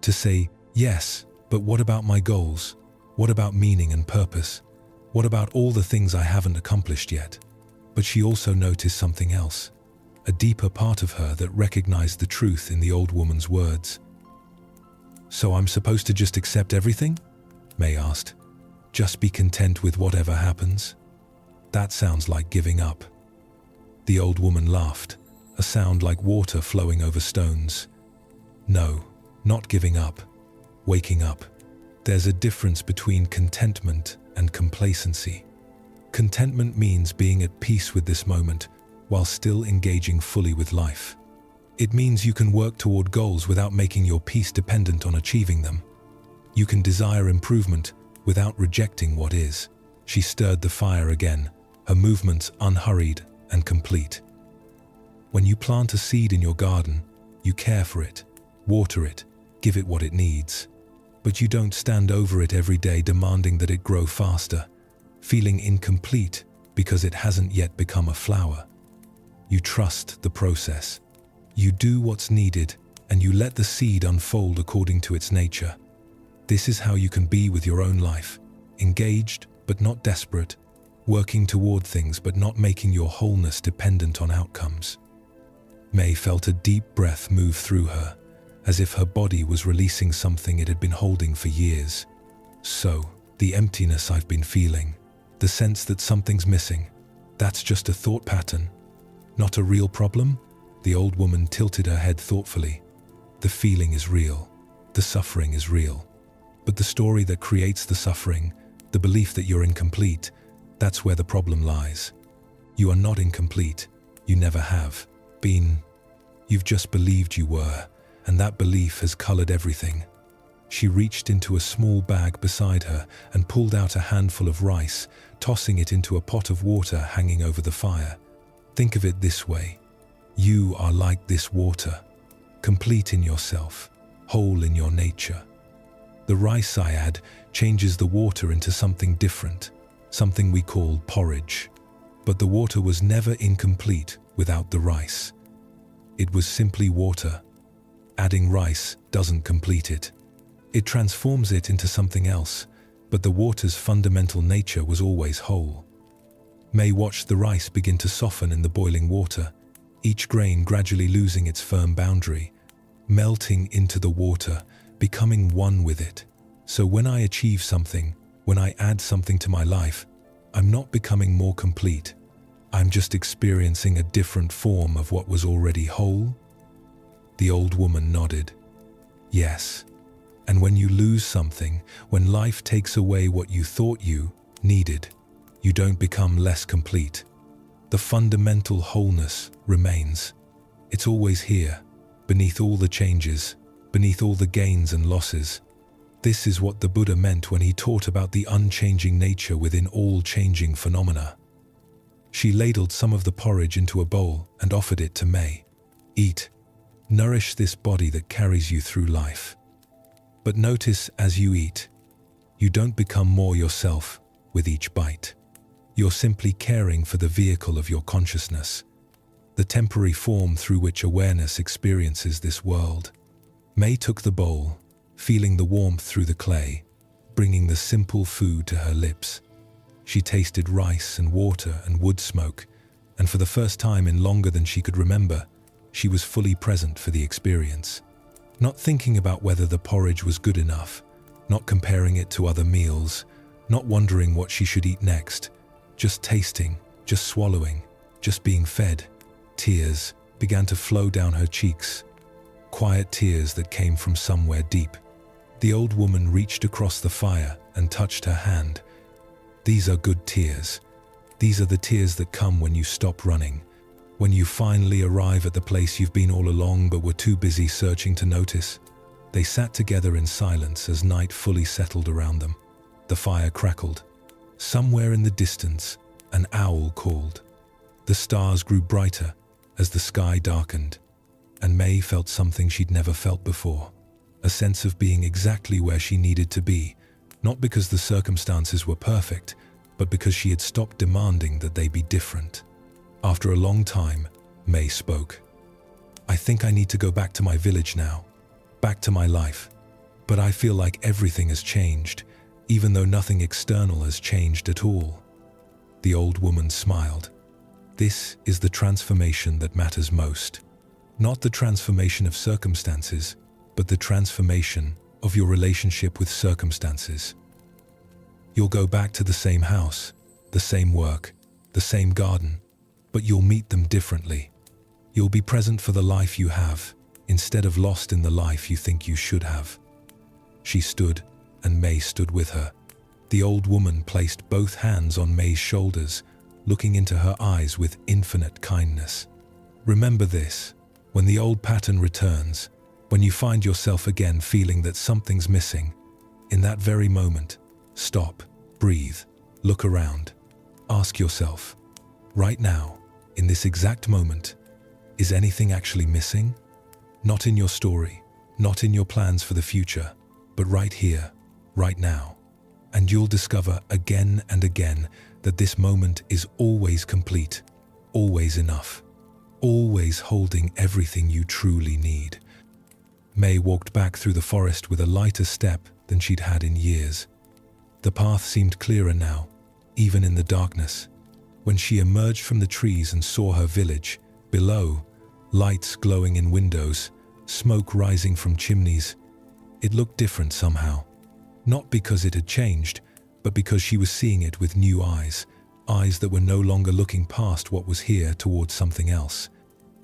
To say, yes, but what about my goals? What about meaning and purpose? What about all the things I haven't accomplished yet? But she also noticed something else, a deeper part of her that recognized the truth in the old woman's words. So I'm supposed to just accept everything? May asked. Just be content with whatever happens? That sounds like giving up. The old woman laughed, a sound like water flowing over stones. No, not giving up, waking up. There's a difference between contentment and complacency. Contentment means being at peace with this moment while still engaging fully with life. It means you can work toward goals without making your peace dependent on achieving them. You can desire improvement without rejecting what is. She stirred the fire again, her movements unhurried and complete. When you plant a seed in your garden, you care for it, water it, give it what it needs. But you don't stand over it every day demanding that it grow faster, feeling incomplete because it hasn't yet become a flower. You trust the process. You do what's needed and you let the seed unfold according to its nature. This is how you can be with your own life, engaged but not desperate, working toward things but not making your wholeness dependent on outcomes. May felt a deep breath move through her, as if her body was releasing something it had been holding for years. So, the emptiness I've been feeling, the sense that something's missing, that's just a thought pattern, not a real problem? The old woman tilted her head thoughtfully. The feeling is real. The suffering is real. But the story that creates the suffering, the belief that you're incomplete, that's where the problem lies. You are not incomplete. You never have been. You've just believed you were, and that belief has colored everything. She reached into a small bag beside her and pulled out a handful of rice, tossing it into a pot of water hanging over the fire. Think of it this way. You are like this water, complete in yourself, whole in your nature. The rice I add changes the water into something different, something we call porridge. But the water was never incomplete without the rice. It was simply water. Adding rice doesn't complete it. It transforms it into something else, but the water's fundamental nature was always whole. May watched the rice begin to soften in the boiling water, each grain gradually losing its firm boundary, melting into the water, becoming one with it. So when I achieve something, when I add something to my life, I'm not becoming more complete. I'm just experiencing a different form of what was already whole. The old woman nodded. Yes. And when you lose something, when life takes away what you thought you needed, you don't become less complete. The fundamental wholeness remains. It's always here, beneath all the changes, beneath all the gains and losses. This is what the Buddha meant when he taught about the unchanging nature within all changing phenomena. She ladled some of the porridge into a bowl and offered it to May. Eat. Nourish this body that carries you through life. But notice as you eat, you don't become more yourself with each bite. You're simply caring for the vehicle of your consciousness, the temporary form through which awareness experiences this world. May took the bowl, feeling the warmth through the clay, bringing the simple food to her lips. She tasted rice and water and wood smoke, and for the first time in longer than she could remember, she was fully present for the experience. Not thinking about whether the porridge was good enough, not comparing it to other meals, not wondering what she should eat next, just tasting, just swallowing, just being fed. Tears began to flow down her cheeks, quiet tears that came from somewhere deep. The old woman reached across the fire and touched her hand. These are good tears. These are the tears that come when you stop running, when you finally arrive at the place you've been all along but were too busy searching to notice. They sat together in silence as night fully settled around them. The fire crackled. Somewhere in the distance, an owl called. The stars grew brighter as the sky darkened, and May felt something she'd never felt before, a sense of being exactly where she needed to be, not because the circumstances were perfect, but because she had stopped demanding that they be different. After a long time, May spoke. "I think I need to go back to my village now, back to my life. But I feel like everything has changed, even though nothing external has changed at all." The old woman smiled. "This is the transformation that matters most. Not the transformation of circumstances, but the transformation of your relationship with circumstances. You'll go back to the same house, the same work, the same garden, but you'll meet them differently. You'll be present for the life you have, instead of lost in the life you think you should have." She stood, and May stood with her. The old woman placed both hands on May's shoulders, looking into her eyes with infinite kindness. "Remember this, when the old pattern returns, when you find yourself again feeling that something's missing, in that very moment, stop, breathe, look around. Ask yourself, right now, in this exact moment, is anything actually missing? Not in your story, not in your plans for the future, but right here, right now. And you'll discover again and again that this moment is always complete, always enough, always holding everything you truly need." May walked back through the forest with a lighter step than she'd had in years. The path seemed clearer now, even in the darkness. When she emerged from the trees and saw her village, below, lights glowing in windows, smoke rising from chimneys, it looked different somehow. Not because it had changed, but because she was seeing it with new eyes, eyes that were no longer looking past what was here towards something else.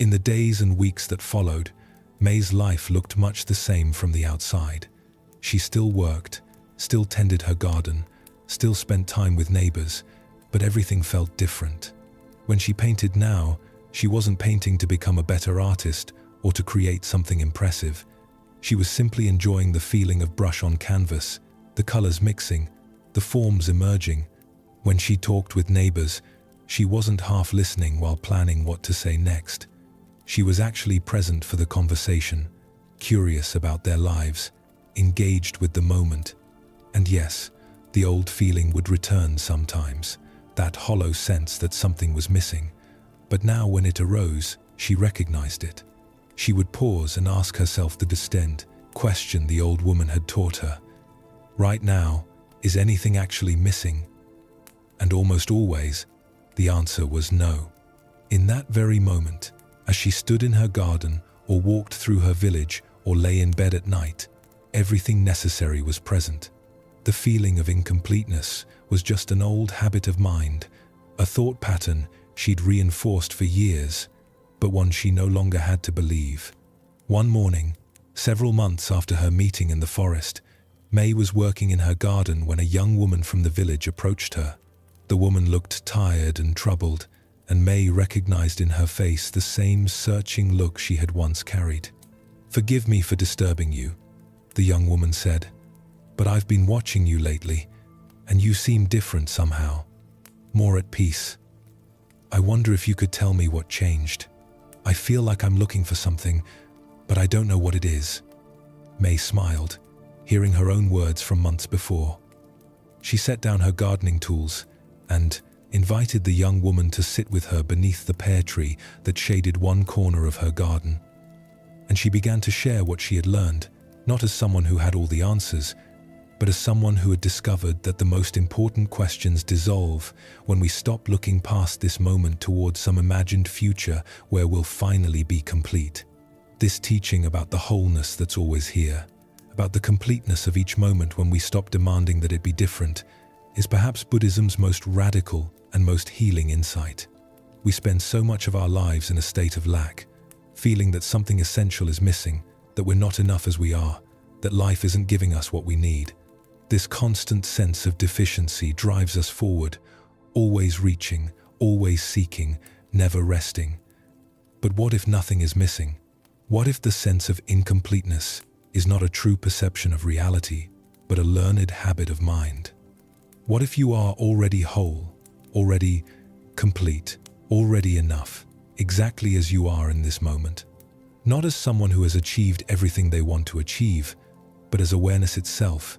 In the days and weeks that followed, May's life looked much the same from the outside. She still worked, still tended her garden, still spent time with neighbors, but everything felt different. When she painted now, she wasn't painting to become a better artist or to create something impressive. She was simply enjoying the feeling of brush on canvas, the colors mixing, the forms emerging. When she talked with neighbors, she wasn't half listening while planning what to say next. She was actually present for the conversation, curious about their lives, engaged with the moment. And yes, the old feeling would return sometimes, that hollow sense that something was missing. But now when it arose, she recognized it. She would pause and ask herself the distinct question the old woman had taught her. Right now, is anything actually missing? And almost always, the answer was no. In that very moment, as she stood in her garden or walked through her village or lay in bed at night, everything necessary was present. The feeling of incompleteness was just an old habit of mind, a thought pattern she'd reinforced for years, but one she no longer had to believe. One morning, several months after her meeting in the forest, May was working in her garden when a young woman from the village approached her. The woman looked tired and troubled, and May recognized in her face the same searching look she had once carried. "Forgive me for disturbing you," the young woman said, "but I've been watching you lately, and you seem different somehow, more at peace. I wonder if you could tell me what changed. I feel like I'm looking for something, But I don't know what it is. May smiled, hearing her own words from months before. She set down her gardening tools and invited the young woman to sit with her beneath the pear tree that shaded one corner of her garden. And she began to share what she had learned, not as someone who had all the answers, but as someone who had discovered that the most important questions dissolve when we stop looking past this moment towards some imagined future where we'll finally be complete. This teaching about the wholeness that's always here, about the completeness of each moment when we stop demanding that it be different, is perhaps Buddhism's most radical and most healing insight. We spend so much of our lives in a state of lack, feeling that something essential is missing, that we're not enough as we are, that life isn't giving us what we need. This constant sense of deficiency drives us forward, always reaching, always seeking, never resting. But what if nothing is missing? What if the sense of incompleteness is not a true perception of reality, but a learned habit of mind? What if you are already whole, already complete, already enough, exactly as you are in this moment? Not as someone who has achieved everything they want to achieve, but as awareness itself,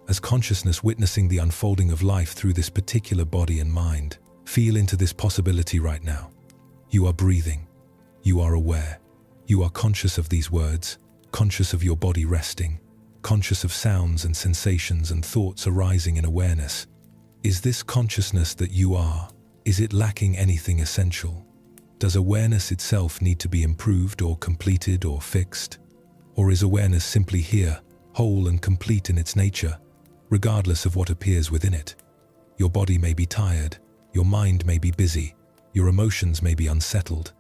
as consciousness witnessing the unfolding of life through this particular body and mind. Feel into this possibility right now. You are breathing. You are aware. You are conscious of these words, conscious of your body resting, conscious of sounds and sensations and thoughts arising in awareness. Is this consciousness that you are, is it lacking anything essential? Does awareness itself need to be improved or completed or fixed? Or is awareness simply here, whole and complete in its nature, regardless of what appears within it? Your body may be tired, your mind may be busy, your emotions may be unsettled.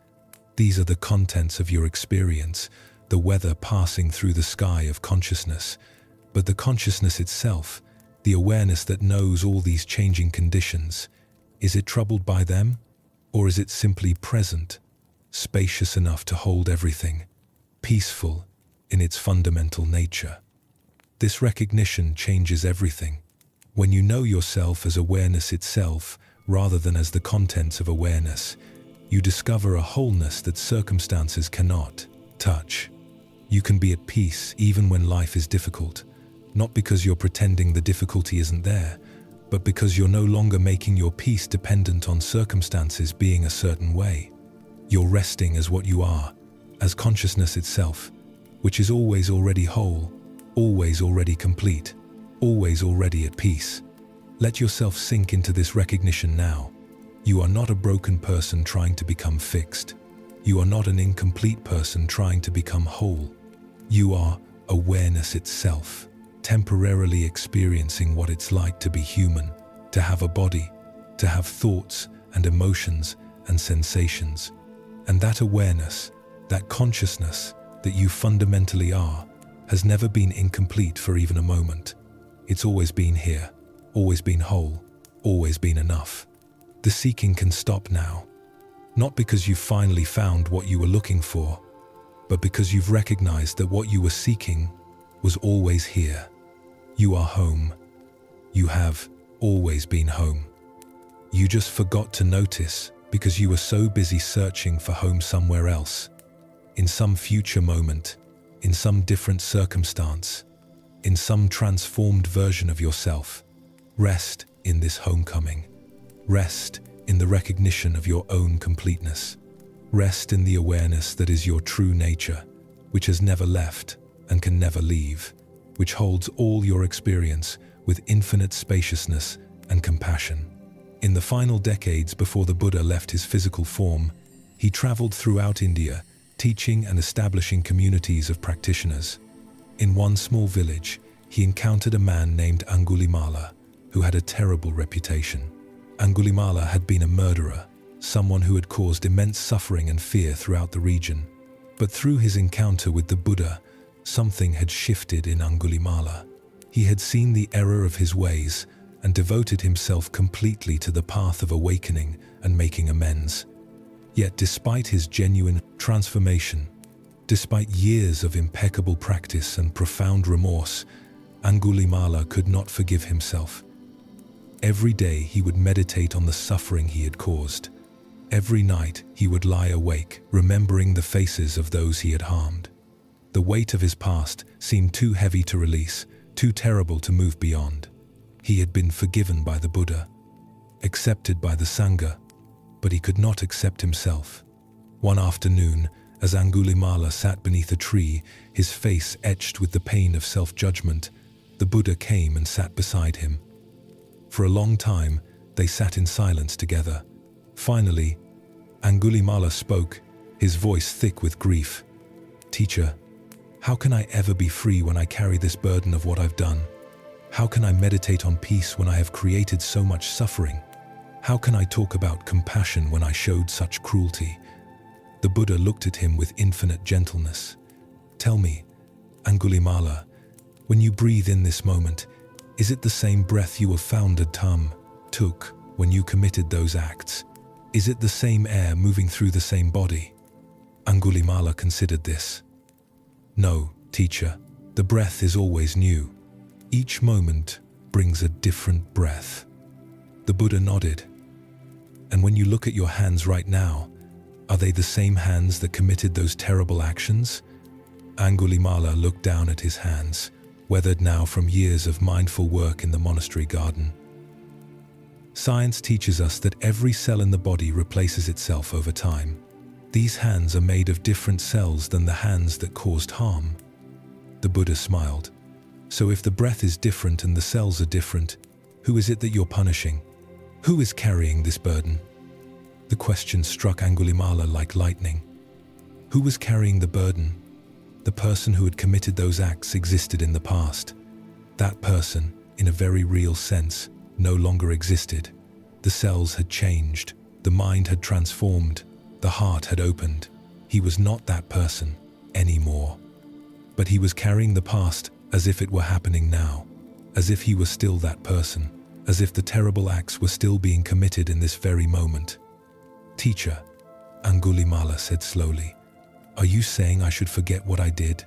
These are the contents of your experience, the weather passing through the sky of consciousness. But the consciousness itself, the awareness that knows all these changing conditions, is it troubled by them? Or is it simply present, spacious enough to hold everything, peaceful in its fundamental nature? This recognition changes everything. When you know yourself as awareness itself, rather than as the contents of awareness, you discover a wholeness that circumstances cannot touch. You can be at peace even when life is difficult, not because you're pretending the difficulty isn't there, but because you're no longer making your peace dependent on circumstances being a certain way. You're resting as what you are, as consciousness itself, which is always already whole, always already complete, always already at peace. Let yourself sink into this recognition now. You are not a broken person trying to become fixed. You are not an incomplete person trying to become whole. You are awareness itself, temporarily experiencing what it's like to be human, to have a body, to have thoughts and emotions and sensations. And that awareness, that consciousness that you fundamentally are, has never been incomplete for even a moment. It's always been here, always been whole, always been enough. The seeking can stop now, not because you've finally found what you were looking for, but because you've recognized that what you were seeking was always here. You are home. You have always been home. You just forgot to notice because you were so busy searching for home somewhere else, in some future moment, in some different circumstance, in some transformed version of yourself. Rest in this homecoming. Rest in the recognition of your own completeness. Rest in the awareness that is your true nature, which has never left and can never leave, which holds all your experience with infinite spaciousness and compassion. In the final decades before the Buddha left his physical form, he traveled throughout India, teaching and establishing communities of practitioners. In one small village, he encountered a man named Angulimala, who had a terrible reputation. Angulimala had been a murderer, someone who had caused immense suffering and fear throughout the region. But through his encounter with the Buddha, something had shifted in Angulimala. He had seen the error of his ways and devoted himself completely to the path of awakening and making amends. Yet despite his genuine transformation, despite years of impeccable practice and profound remorse, Angulimala could not forgive himself. Every day he would meditate on the suffering he had caused. Every night he would lie awake, remembering the faces of those he had harmed. The weight of his past seemed too heavy to release, too terrible to move beyond. He had been forgiven by the Buddha, accepted by the Sangha, but he could not accept himself. One afternoon, as Angulimala sat beneath a tree, his face etched with the pain of self-judgment, the Buddha came and sat beside him. For a long time, they sat in silence together. Finally, Angulimala spoke, his voice thick with grief. "Teacher, how can I ever be free when I carry this burden of what I've done? How can I meditate on peace when I have created so much suffering? How can I talk about compassion when I showed such cruelty?" The Buddha looked at him with infinite gentleness. "Tell me, Angulimala, when you breathe in this moment, is it the same breath you have founded took when you committed those acts? Is it the same air moving through the same body?" Angulimala considered this. "No, teacher, the breath is always new. Each moment brings a different breath." The Buddha nodded. "And when you look at your hands right now, are they the same hands that committed those terrible actions?" Angulimala looked down at his hands, weathered now from years of mindful work in the monastery garden. Science teaches us that every cell in the body replaces itself over time. These hands are made of different cells than the hands that caused harm. The Buddha smiled. "So if the breath is different and the cells are different, who is it that you're punishing? Who is carrying this burden?" The question struck Angulimala like lightning. Who was carrying the burden? The person who had committed those acts existed in the past. That person, in a very real sense, no longer existed. The cells had changed, the mind had transformed, the heart had opened. He was not that person anymore. But he was carrying the past as if it were happening now, as if he was still that person, as if the terrible acts were still being committed in this very moment. "Teacher," Angulimala said slowly, "are you saying I should forget what I did?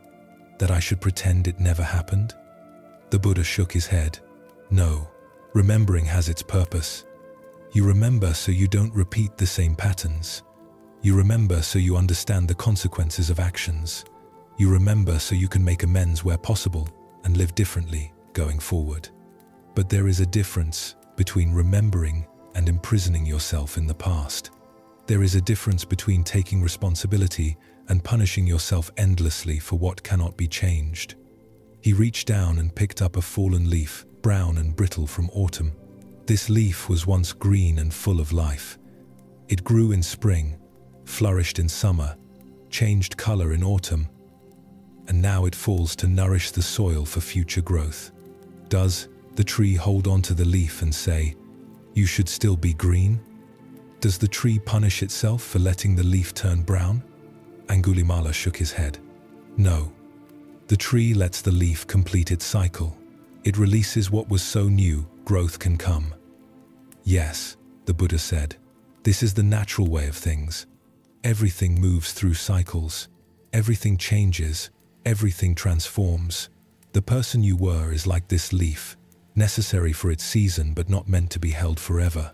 That I should pretend it never happened?" The Buddha shook his head. "No, remembering has its purpose. You remember so you don't repeat the same patterns. You remember so you understand the consequences of actions. You remember so you can make amends where possible and live differently going forward. But there is a difference between remembering and imprisoning yourself in the past. There is a difference between taking responsibility and punishing yourself endlessly for what cannot be changed." He reached down and picked up a fallen leaf, brown and brittle from autumn. This leaf was once green and full of life. It grew in spring, flourished in summer, changed color in autumn, and now it falls to nourish the soil for future growth. Does the tree hold on to the leaf and say, "You should still be green"? Does the tree punish itself for letting the leaf turn brown? Angulimala shook his head. No. The tree lets the leaf complete its cycle. It releases what was so new, growth can come. Yes, the Buddha said, this is the natural way of things. Everything moves through cycles. Everything changes. Everything transforms. The person you were is like this leaf, necessary for its season but not meant to be held forever.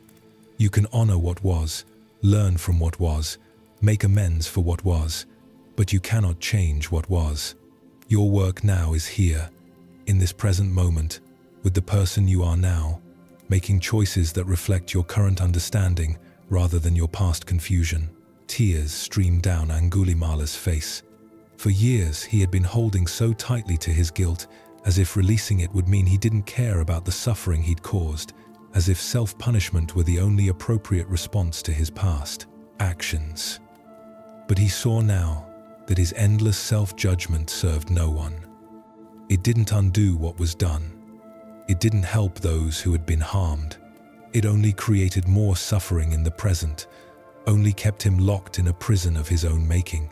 You can honor what was, learn from what was, make amends for what was, but you cannot change what was. Your work now is here, in this present moment, with the person you are now, making choices that reflect your current understanding rather than your past confusion. Tears streamed down Angulimala's face. For years he had been holding so tightly to his guilt, as if releasing it would mean he didn't care about the suffering he'd caused, as if self-punishment were the only appropriate response to his past actions. But he saw now that his endless self-judgment served no one. It didn't undo what was done. It didn't help those who had been harmed. It only created more suffering in the present, only kept him locked in a prison of his own making.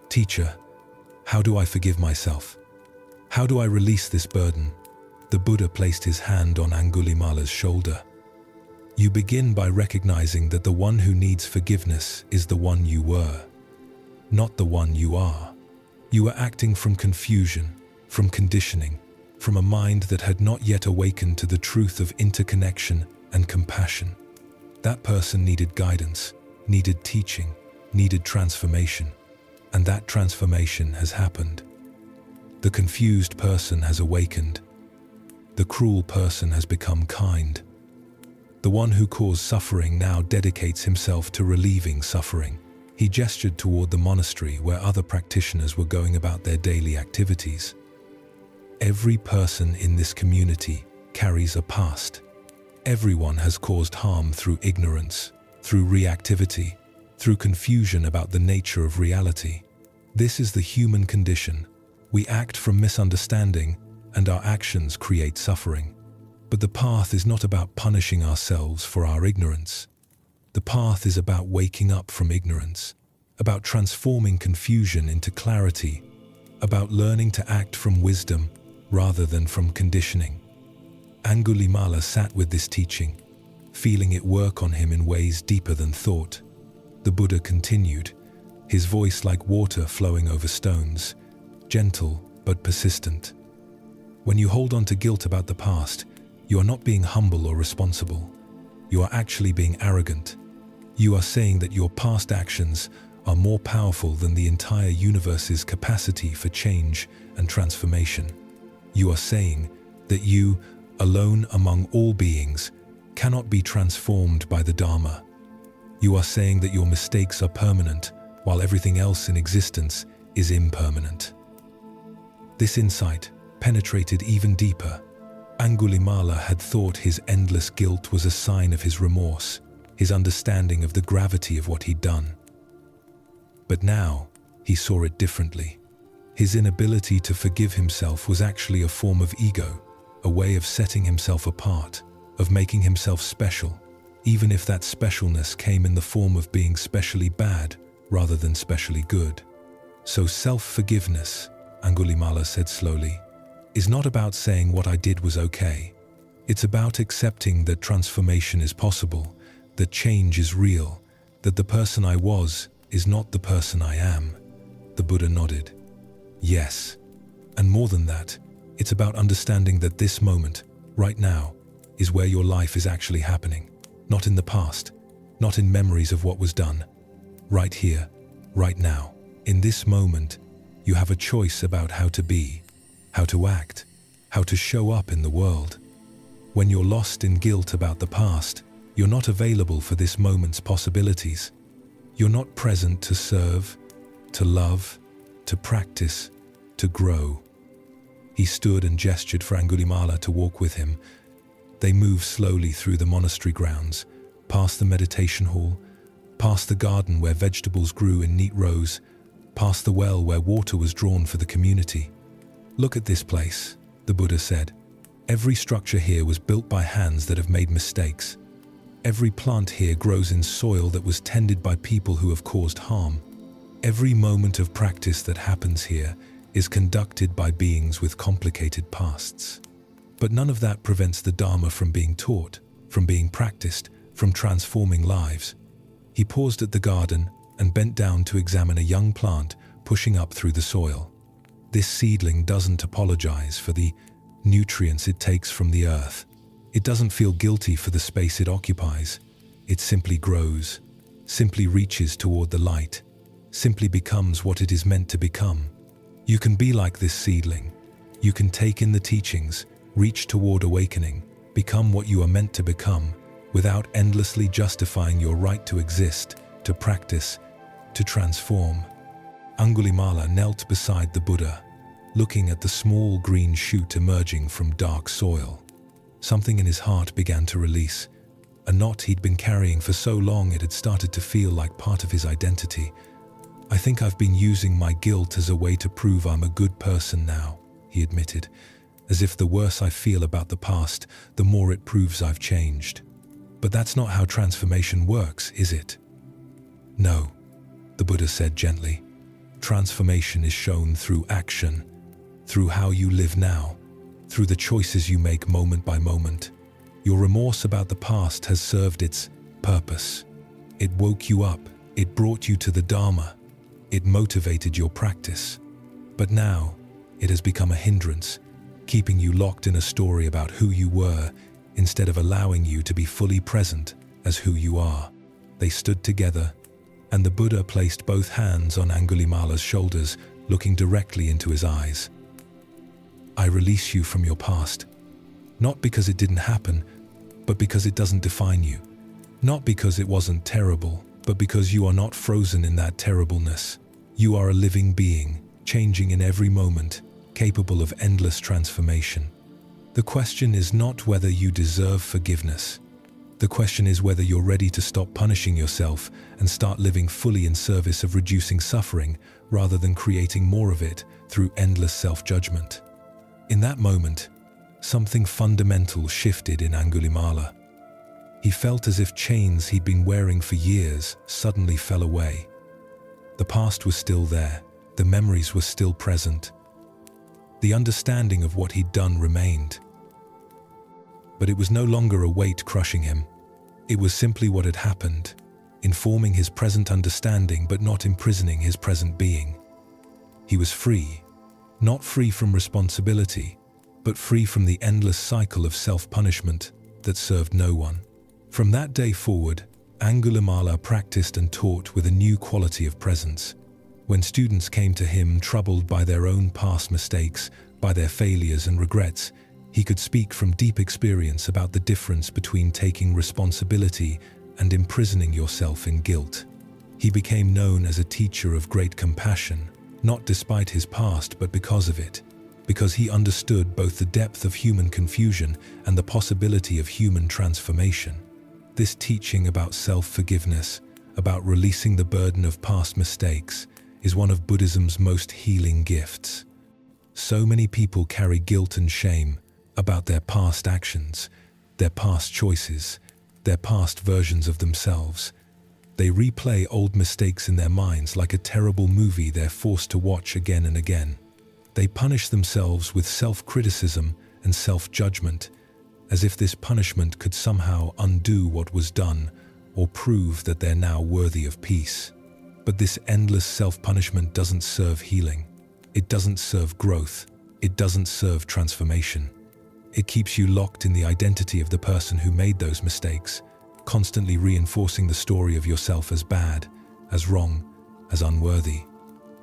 Teacher, how do I forgive myself? How do I release this burden? The Buddha placed his hand on Angulimala's shoulder. You begin by recognizing that the one who needs forgiveness is the one you were, not the one you are. You are acting from confusion, from conditioning, from a mind that had not yet awakened to the truth of interconnection and compassion. That person needed guidance, needed teaching, needed transformation, and that transformation has happened. The confused person has awakened. The cruel person has become kind. The one who caused suffering now dedicates himself to relieving suffering. He gestured toward the monastery where other practitioners were going about their daily activities. Every person in this community carries a past. Everyone has caused harm through ignorance, through reactivity, through confusion about the nature of reality. This is the human condition. We act from misunderstanding, and our actions create suffering. But the path is not about punishing ourselves for our ignorance. The path is about waking up from ignorance, about transforming confusion into clarity, about learning to act from wisdom rather than from conditioning. Angulimala sat with this teaching, feeling it work on him in ways deeper than thought. The Buddha continued, his voice like water flowing over stones, gentle but persistent. When you hold on to guilt about the past, you are not being humble or responsible. You are actually being arrogant. You are saying that your past actions are more powerful than the entire universe's capacity for change and transformation. You are saying that you, alone among all beings, cannot be transformed by the Dharma. You are saying that your mistakes are permanent, while everything else in existence is impermanent. This insight penetrated even deeper. Angulimala had thought his endless guilt was a sign of his remorse, his understanding of the gravity of what he'd done. But now, he saw it differently. His inability to forgive himself was actually a form of ego, a way of setting himself apart, of making himself special, even if that specialness came in the form of being specially bad rather than specially good. So self-forgiveness, Angulimala said slowly, is not about saying what I did was okay. It's about accepting that transformation is possible, that change is real, that the person I was is not the person I am. The Buddha nodded. Yes, and more than that, it's about understanding that this moment, right now, is where your life is actually happening, not in the past, not in memories of what was done. Right here, right now, in this moment, you have a choice about how to be, how to act, how to show up in the world. When you're lost in guilt about the past, you're not available for this moment's possibilities. You're not present to serve, to love, to practice, to grow. He stood and gestured for Angulimala to walk with him. They moved slowly through the monastery grounds, past the meditation hall, past the garden where vegetables grew in neat rows, past the well where water was drawn for the community. Look at this place, the Buddha said. Every structure here was built by hands that have made mistakes. Every plant here grows in soil that was tended by people who have caused harm. Every moment of practice that happens here is conducted by beings with complicated pasts. But none of that prevents the Dharma from being taught, from being practiced, from transforming lives. He paused at the garden and bent down to examine a young plant pushing up through the soil. This seedling doesn't apologize for the nutrients it takes from the earth. It doesn't feel guilty for the space it occupies. It simply grows, simply reaches toward the light, simply becomes what it is meant to become. You can be like this seedling. You can take in the teachings, reach toward awakening, become what you are meant to become, without endlessly justifying your right to exist, to practice, to transform. Angulimala knelt beside the Buddha, looking at the small green shoot emerging from dark soil. Something in his heart began to release. A knot he'd been carrying for so long it had started to feel like part of his identity. I think I've been using my guilt as a way to prove I'm a good person now, he admitted, as if the worse I feel about the past, the more it proves I've changed. But that's not how transformation works, is it? No, the Buddha said gently. Transformation is shown through action, through how you live now, through the choices you make moment by moment. Your remorse about the past has served its purpose. It woke you up, it brought you to the Dharma, it motivated your practice. But now, it has become a hindrance, keeping you locked in a story about who you were instead of allowing you to be fully present as who you are. They stood together, and the Buddha placed both hands on Angulimala's shoulders, looking directly into his eyes. I release you from your past. Not because it didn't happen, but because it doesn't define you. Not because it wasn't terrible, but because you are not frozen in that terribleness. You are a living being, changing in every moment, capable of endless transformation. The question is not whether you deserve forgiveness. The question is whether you're ready to stop punishing yourself and start living fully in service of reducing suffering rather than creating more of it through endless self-judgment. In that moment, something fundamental shifted in Angulimala. He felt as if chains he'd been wearing for years suddenly fell away. The past was still there, the memories were still present. The understanding of what he'd done remained. But it was no longer a weight crushing him. It was simply what had happened, informing his present understanding but not imprisoning his present being. He was free, not free from responsibility, but free from the endless cycle of self-punishment that served no one. From that day forward, Angulimala practiced and taught with a new quality of presence. When students came to him troubled by their own past mistakes, by their failures and regrets, he could speak from deep experience about the difference between taking responsibility and imprisoning yourself in guilt. He became known as a teacher of great compassion, not despite his past but because of it, because he understood both the depth of human confusion and the possibility of human transformation. This teaching about self-forgiveness, about releasing the burden of past mistakes, is one of Buddhism's most healing gifts. So many people carry guilt and shame about their past actions, their past choices, their past versions of themselves. They replay old mistakes in their minds like a terrible movie they're forced to watch again and again. They punish themselves with self-criticism and self-judgment, as if this punishment could somehow undo what was done or prove that they're now worthy of peace. But this endless self-punishment doesn't serve healing. It doesn't serve growth. It doesn't serve transformation. It keeps you locked in the identity of the person who made those mistakes, constantly reinforcing the story of yourself as bad, as wrong, as unworthy.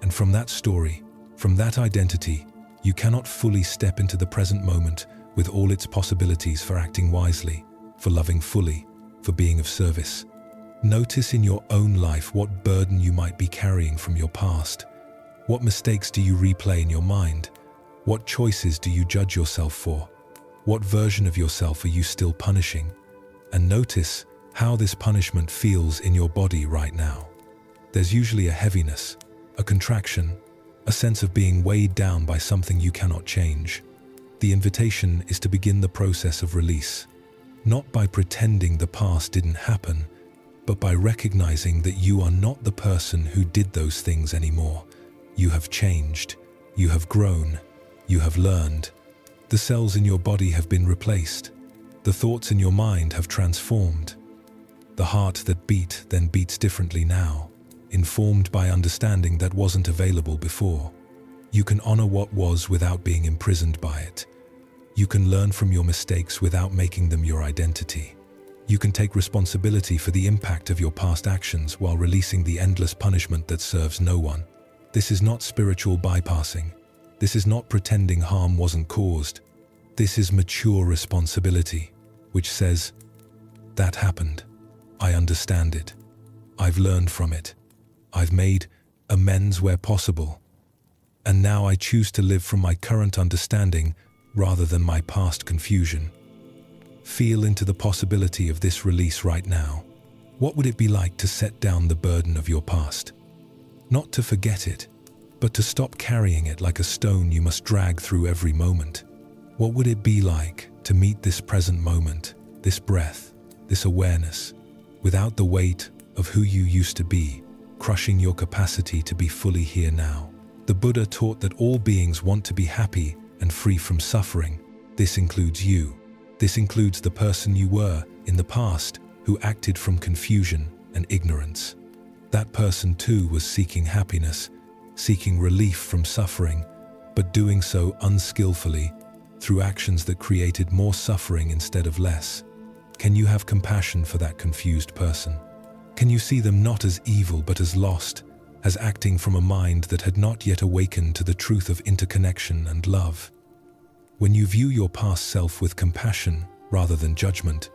And from that story, from that identity, you cannot fully step into the present moment with all its possibilities for acting wisely, for loving fully, for being of service. Notice in your own life what burden you might be carrying from your past. What mistakes do you replay in your mind? What choices do you judge yourself for? What version of yourself are you still punishing? And notice how this punishment feels in your body right now. There's usually a heaviness, a contraction, a sense of being weighed down by something you cannot change. The invitation is to begin the process of release, not by pretending the past didn't happen, but by recognizing that you are not the person who did those things anymore. You have changed, you have grown, you have learned. The cells in your body have been replaced. The thoughts in your mind have transformed. The heart that beat then beats differently now, informed by understanding that wasn't available before. You can honor what was without being imprisoned by it. You can learn from your mistakes without making them your identity. You can take responsibility for the impact of your past actions while releasing the endless punishment that serves no one. This is not spiritual bypassing. This is not pretending harm wasn't caused. This is mature responsibility, which says, that happened. I understand it. I've learned from it. I've made amends where possible. And now I choose to live from my current understanding rather than my past confusion. Feel into the possibility of this release right now. What would it be like to set down the burden of your past? Not to forget it, but to stop carrying it like a stone you must drag through every moment. What would it be like to meet this present moment, this breath, this awareness, without the weight of who you used to be, crushing your capacity to be fully here now? The Buddha taught that all beings want to be happy and free from suffering. This includes you. This includes the person you were in the past who acted from confusion and ignorance. That person too was seeking happiness, seeking relief from suffering, but doing so unskillfully through actions that created more suffering instead of less. Can you have compassion for that confused person? Can you see them not as evil but as lost, as acting from a mind that had not yet awakened to the truth of interconnection and love? When you view your past self with compassion rather than judgment,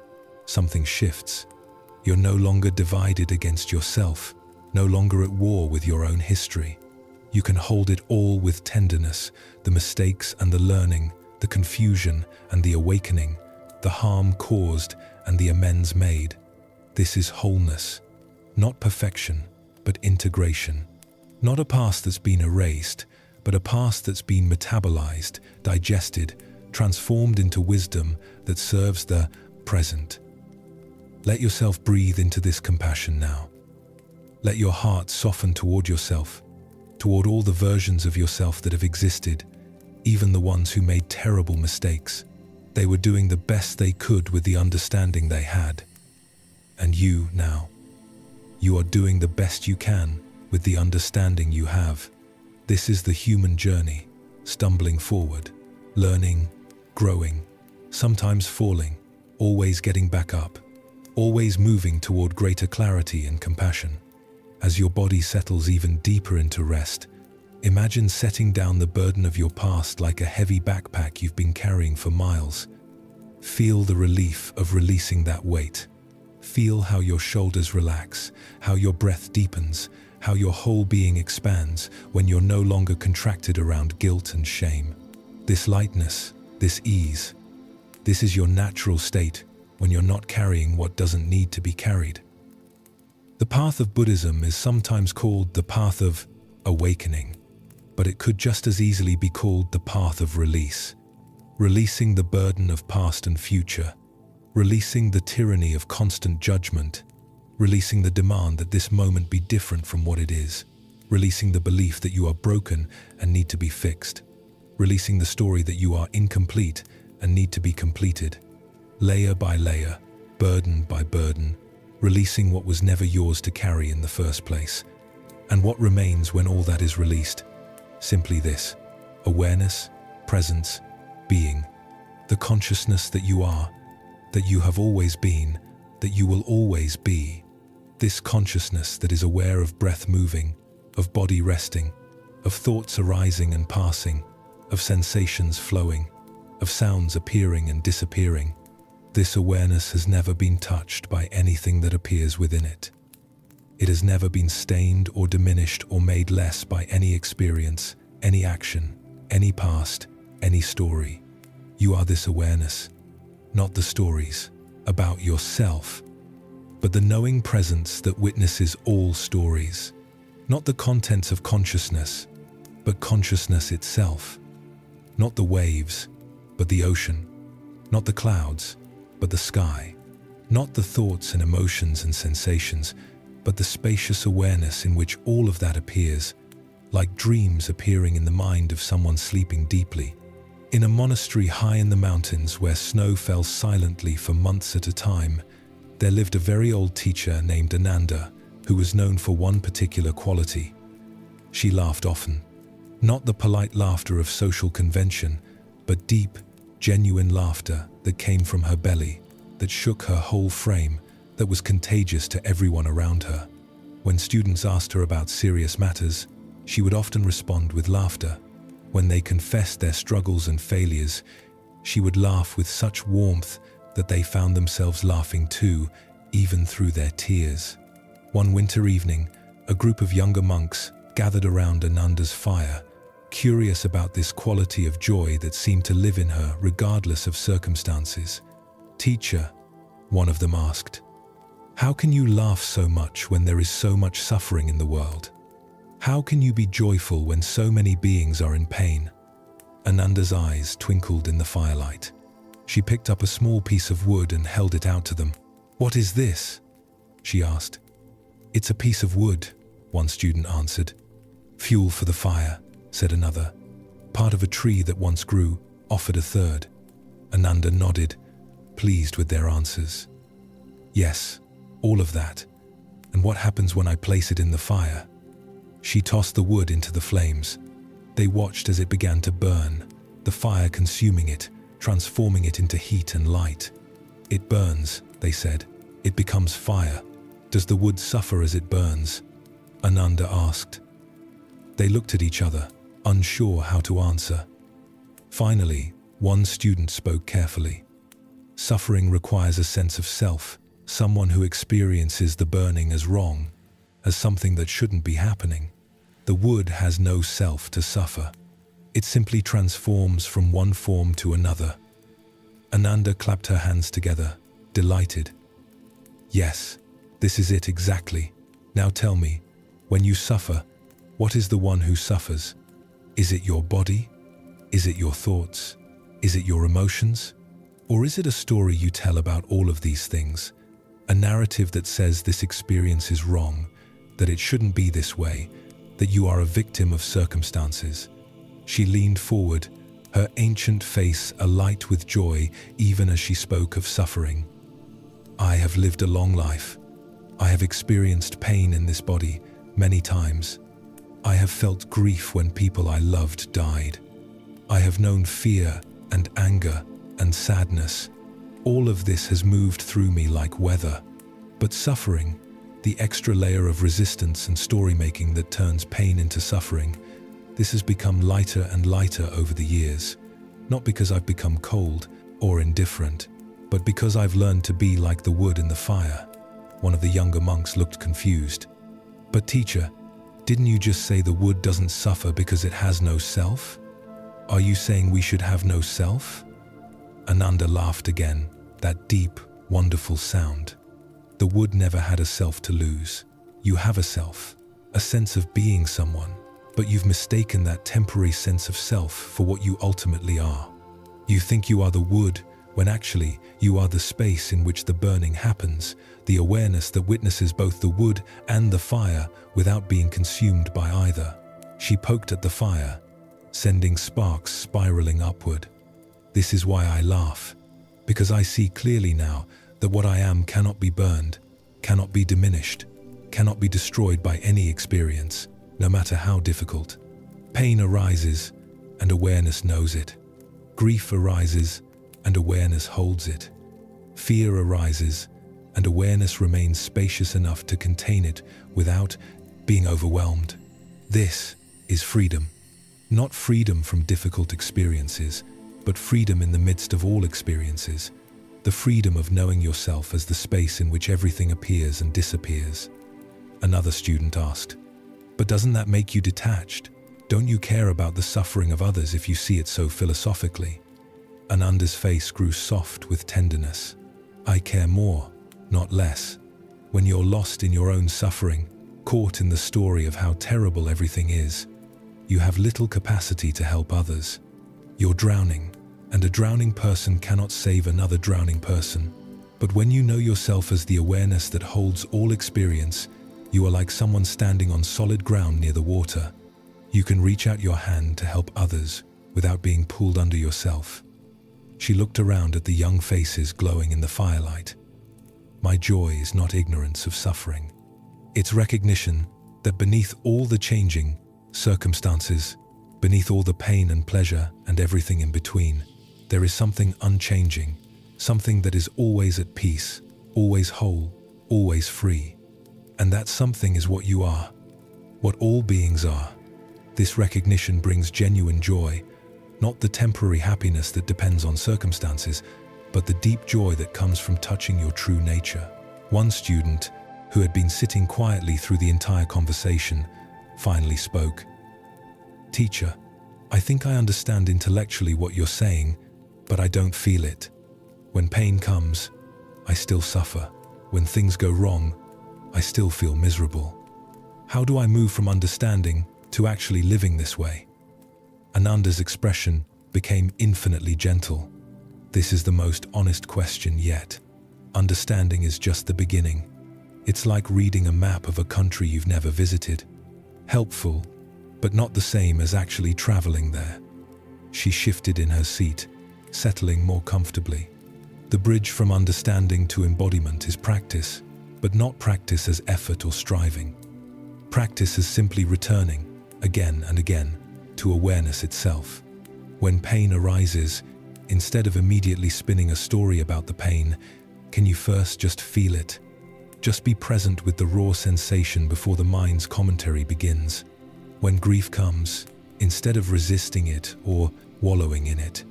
something shifts. You're no longer divided against yourself, no longer at war with your own history. You can hold it all with tenderness, the mistakes and the learning, the confusion and the awakening, the harm caused and the amends made. This is wholeness, not perfection, but integration. Not a past that's been erased, but a past that's been metabolized, digested, transformed into wisdom that serves the present. Let yourself breathe into this compassion now. Let your heart soften toward yourself, toward all the versions of yourself that have existed, even the ones who made terrible mistakes. They were doing the best they could with the understanding they had. And you, now, you are doing the best you can with the understanding you have. This is the human journey, stumbling forward, learning, growing, sometimes falling, always getting back up, always moving toward greater clarity and compassion. As your body settles even deeper into rest, imagine setting down the burden of your past like a heavy backpack you've been carrying for miles. Feel the relief of releasing that weight. Feel how your shoulders relax, how your breath deepens, how your whole being expands when you're no longer contracted around guilt and shame. This lightness, this ease, this is your natural state when you're not carrying what doesn't need to be carried. The path of Buddhism is sometimes called the path of awakening, but it could just as easily be called the path of release. Releasing the burden of past and future, releasing the tyranny of constant judgment, releasing the demand that this moment be different from what it is, releasing the belief that you are broken and need to be fixed, releasing the story that you are incomplete and need to be completed, layer by layer, burden by burden, releasing what was never yours to carry in the first place. And what remains when all that is released? Simply this: awareness, presence, being, the consciousness that you are, that you have always been, that you will always be. This consciousness that is aware of breath moving, of body resting, of thoughts arising and passing, of sensations flowing, of sounds appearing and disappearing. This awareness has never been touched by anything that appears within it. It has never been stained or diminished or made less by any experience, any action, any past, any story. You are this awareness, not the stories about yourself, but the knowing presence that witnesses all stories. Not the contents of consciousness, but consciousness itself. Not the waves, but the ocean. Not the clouds, but the sky. Not the thoughts and emotions and sensations, but the spacious awareness in which all of that appears, like dreams appearing in the mind of someone sleeping deeply. In a monastery high in the mountains where snow fell silently for months at a time, there lived a very old teacher named Ananda, who was known for one particular quality. She laughed often. Not the polite laughter of social convention, but deep, genuine laughter that came from her belly, that shook her whole frame, that was contagious to everyone around her. When students asked her about serious matters, she would often respond with laughter. When they confessed their struggles and failures, she would laugh with such warmth that they found themselves laughing too, even through their tears. One winter evening, a group of younger monks gathered around Ananda's fire, curious about this quality of joy that seemed to live in her regardless of circumstances. "Teacher," one of them asked, "how can you laugh so much when there is so much suffering in the world? How can you be joyful when so many beings are in pain?" Ananda's eyes twinkled in the firelight. She picked up a small piece of wood and held it out to them. "What is this?" she asked. "It's a piece of wood," one student answered. "Fuel for the fire," said another. "Part of a tree that once grew," offered a third. Ananda nodded, pleased with their answers. "Yes, all of that. And what happens when I place it in the fire?" She tossed the wood into the flames. They watched as it began to burn, the fire consuming it, transforming it into heat and light. "It burns," they said. "It becomes fire. Does the wood suffer as it burns?" Ananda asked. They looked at each other, unsure how to answer. Finally, One student spoke carefully. Suffering requires a sense of self, someone who experiences the burning as wrong, as something that shouldn't be happening. The wood has no self to suffer. It simply transforms from one form to another. Ananda clapped her hands together, delighted. Yes, this is it exactly. Now tell me, when you suffer, what is the one who suffers? Is it your body? Is it your thoughts? Is it your emotions? Or is it a story you tell about all of these things? A narrative that says this experience is wrong, that it shouldn't be this way, that you are a victim of circumstances. She leaned forward, her ancient face alight with joy even as she spoke of suffering. I have lived a long life. I have experienced pain in this body many times. I have felt grief when people I loved died. I have known fear and anger and sadness. All of this has moved through me like weather. But suffering, the extra layer of resistance and story-making that turns pain into suffering, this has become lighter and lighter over the years. Not because I've become cold or indifferent, but because I've learned to be like the wood in the fire. One of the younger monks looked confused. But teacher, didn't you just say the wood doesn't suffer because it has no self? Are you saying we should have no self? Ananda laughed again, that deep, wonderful sound. The wood never had a self to lose. You have a self, a sense of being someone, but you've mistaken that temporary sense of self for what you ultimately are. You think you are the wood, when actually you are the space in which the burning happens, the awareness that witnesses both the wood and the fire without being consumed by either. She poked at the fire, sending sparks spiraling upward. This is why I laugh, because I see clearly now that what I am cannot be burned, cannot be diminished, cannot be destroyed by any experience, no matter how difficult. Pain arises, and awareness knows it. Grief arises, and awareness holds it. Fear arises, and awareness remains spacious enough to contain it without being overwhelmed. This is freedom. Not freedom from difficult experiences, but freedom in the midst of all experiences. The freedom of knowing yourself as the space in which everything appears and disappears. Another student asked, but doesn't that make you detached? Don't you care about the suffering of others if you see it so philosophically? Ananda's face grew soft with tenderness. I care more, not less. When you're lost in your own suffering, caught in the story of how terrible everything is, you have little capacity to help others. You're drowning, and a drowning person cannot save another drowning person. But when you know yourself as the awareness that holds all experience, you are like someone standing on solid ground near the water. You can reach out your hand to help others without being pulled under yourself. She looked around at the young faces glowing in the firelight. My joy is not ignorance of suffering. It's recognition that beneath all the changing circumstances, beneath all the pain and pleasure and everything in between, there is something unchanging, something that is always at peace, always whole, always free. And that something is what you are, what all beings are. This recognition brings genuine joy, not the temporary happiness that depends on circumstances, but the deep joy that comes from touching your true nature. One student, who had been sitting quietly through the entire conversation, finally spoke. Teacher, I think I understand intellectually what you're saying, but I don't feel it. When pain comes, I still suffer. When things go wrong, I still feel miserable. How do I move from understanding to actually living this way? Ananda's expression became infinitely gentle. This is the most honest question yet. Understanding is just the beginning. It's like reading a map of a country you've never visited. Helpful, but not the same as actually traveling there. She shifted in her seat, settling more comfortably. The bridge from understanding to embodiment is practice, but not practice as effort or striving. Practice as simply returning, again and again, to awareness itself. When pain arises, instead of immediately spinning a story about the pain, can you first just feel it? Just be present with the raw sensation before the mind's commentary begins. When grief comes, instead of resisting it or wallowing in it,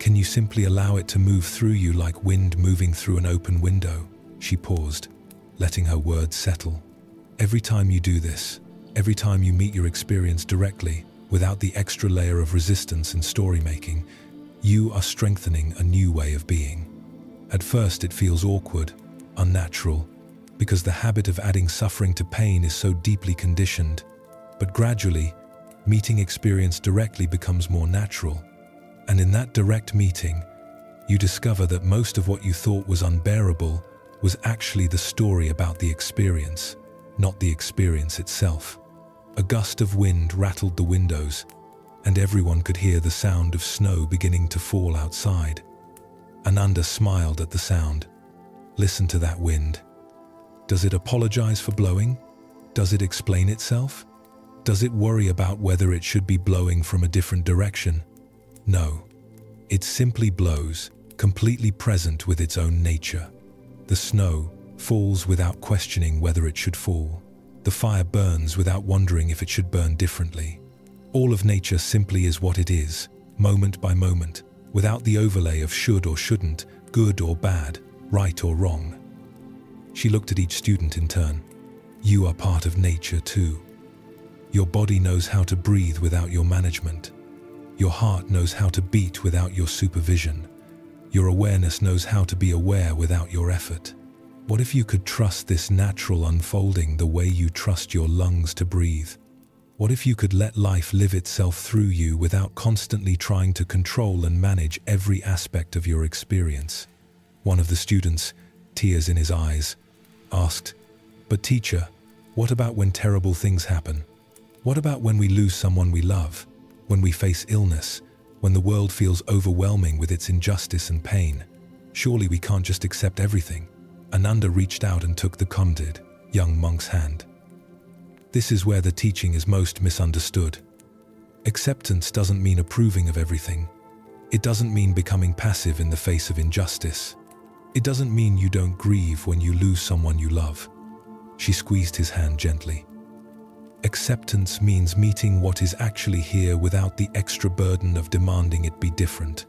Can you simply allow it to move through you like wind moving through an open window? She paused, letting her words settle. Every time you do this, every time you meet your experience directly, without the extra layer of resistance and story-making, you are strengthening a new way of being. At first it feels awkward, unnatural, because the habit of adding suffering to pain is so deeply conditioned. But gradually, meeting experience directly becomes more natural. And in that direct meeting, you discover that most of what you thought was unbearable was actually the story about the experience, not the experience itself. A gust of wind rattled the windows, and everyone could hear the sound of snow beginning to fall outside. Ananda smiled at the sound. Listen to that wind. Does it apologize for blowing? Does it explain itself? Does it worry about whether it should be blowing from a different direction? No. It simply blows, completely present with its own nature. The snow falls without questioning whether it should fall. The fire burns without wondering if it should burn differently. All of nature simply is what it is, moment by moment, without the overlay of should or shouldn't, good or bad, right or wrong. She looked at each student in turn. You are part of nature too. Your body knows how to breathe without your management. Your heart knows how to beat without your supervision. Your awareness knows how to be aware without your effort. What if you could trust this natural unfolding the way you trust your lungs to breathe? What if you could let life live itself through you without constantly trying to control and manage every aspect of your experience? One of the students, tears in his eyes, asked, "But teacher, what about when terrible things happen? What about when we lose someone we love? When we face illness? When the world feels overwhelming with its injustice and pain? Surely we can't just accept everything." Ananda reached out and took the condid, young monk's hand. This is where the teaching is most misunderstood. Acceptance doesn't mean approving of everything. It doesn't mean becoming passive in the face of injustice. It doesn't mean you don't grieve when you lose someone you love. She squeezed his hand gently. Acceptance means meeting what is actually here without the extra burden of demanding it be different.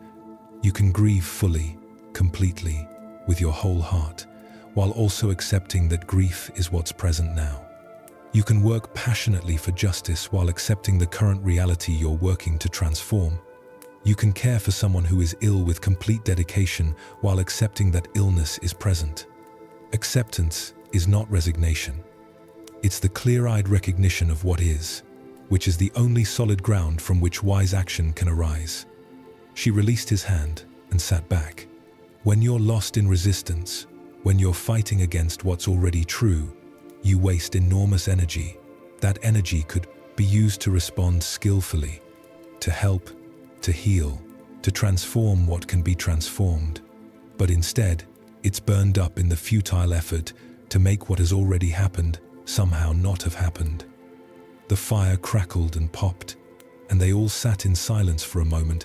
You can grieve fully, completely, with your whole heart, while also accepting that grief is what's present now. You can work passionately for justice while accepting the current reality you're working to transform. You can care for someone who is ill with complete dedication while accepting that illness is present. Acceptance is not resignation. It's the clear-eyed recognition of what is, which is the only solid ground from which wise action can arise. She released his hand and sat back. When you're lost in resistance, when you're fighting against what's already true, you waste enormous energy. That energy could be used to respond skillfully, to help, to heal, to transform what can be transformed. But instead, it's burned up in the futile effort to make what has already happened somehow not have happened. The fire crackled and popped, and they all sat in silence for a moment,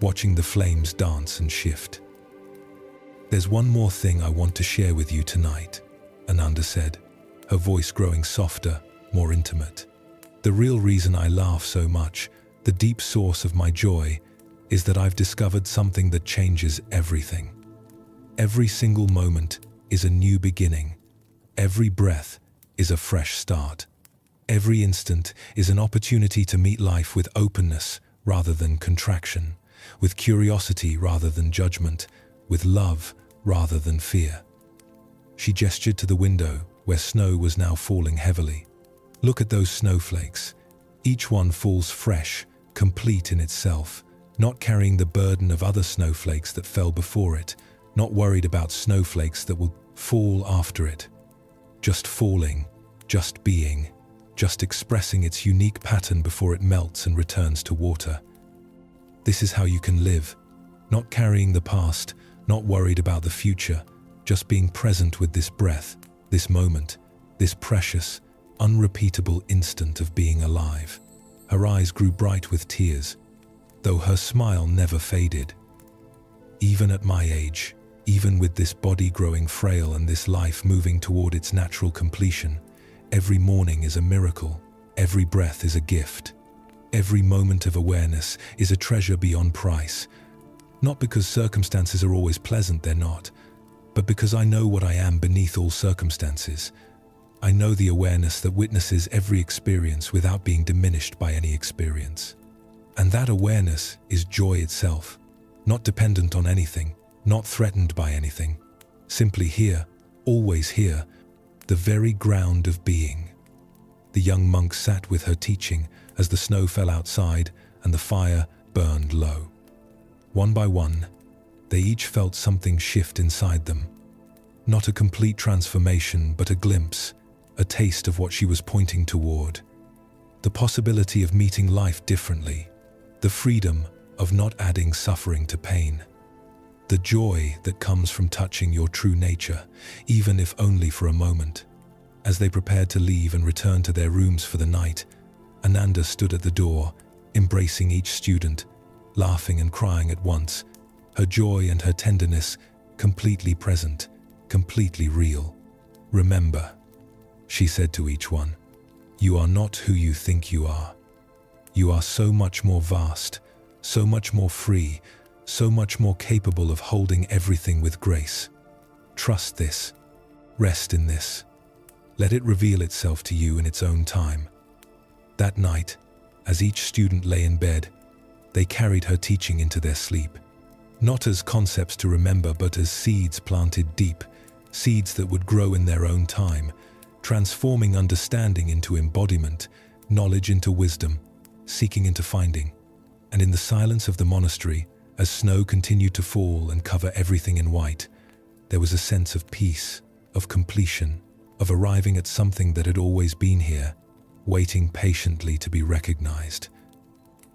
watching the flames dance and shift. "There's one more thing I want to share with you tonight," Ananda said, her voice growing softer, more intimate. "The real reason I laugh so much, the deep source of my joy, is that I've discovered something that changes everything. Every single moment is a new beginning. Every breath is a fresh start. Every instant is an opportunity to meet life with openness rather than contraction, with curiosity rather than judgment, with love rather than fear." She gestured to the window where snow was now falling heavily. "Look at those snowflakes. Each one falls fresh, complete in itself, not carrying the burden of other snowflakes that fell before it, not worried about snowflakes that will fall after it. Just falling, just being, just expressing its unique pattern before it melts and returns to water. This is how you can live, not carrying the past, not worried about the future, just being present with this breath, this moment, this precious, unrepeatable instant of being alive." Her eyes grew bright with tears, though her smile never faded. "Even at my age, even with this body growing frail and this life moving toward its natural completion, every morning is a miracle, every breath is a gift. Every moment of awareness is a treasure beyond price, Not because circumstances are always pleasant, they're not, but because I know what I am beneath all circumstances. I know the awareness that witnesses every experience without being diminished by any experience. And that awareness is joy itself, not dependent on anything, not threatened by anything, simply here, always here, the very ground of being. The young monk sat with her teaching as the snow fell outside and the fire burned low. One by one, they each felt something shift inside them. Not a complete transformation, but a glimpse, a taste of what she was pointing toward. The possibility of meeting life differently, the freedom of not adding suffering to pain. The joy that comes from touching your true nature, even if only for a moment. As they prepared to leave and return to their rooms for the night, Ananda stood at the door, embracing each student, laughing and crying at once, her joy and her tenderness completely present, completely real. Remember, she said to each one, you are not who you think you are. You are so much more vast, so much more free, so much more capable of holding everything with grace. Trust this. Rest in this. Let it reveal itself to you in its own time. That night, as each student lay in bed, they carried her teaching into their sleep. Not as concepts to remember, but as seeds planted deep, seeds that would grow in their own time, transforming understanding into embodiment, knowledge into wisdom, seeking into finding. And in the silence of the monastery, as snow continued to fall and cover everything in white, there was a sense of peace, of completion, of arriving at something that had always been here, waiting patiently to be recognized.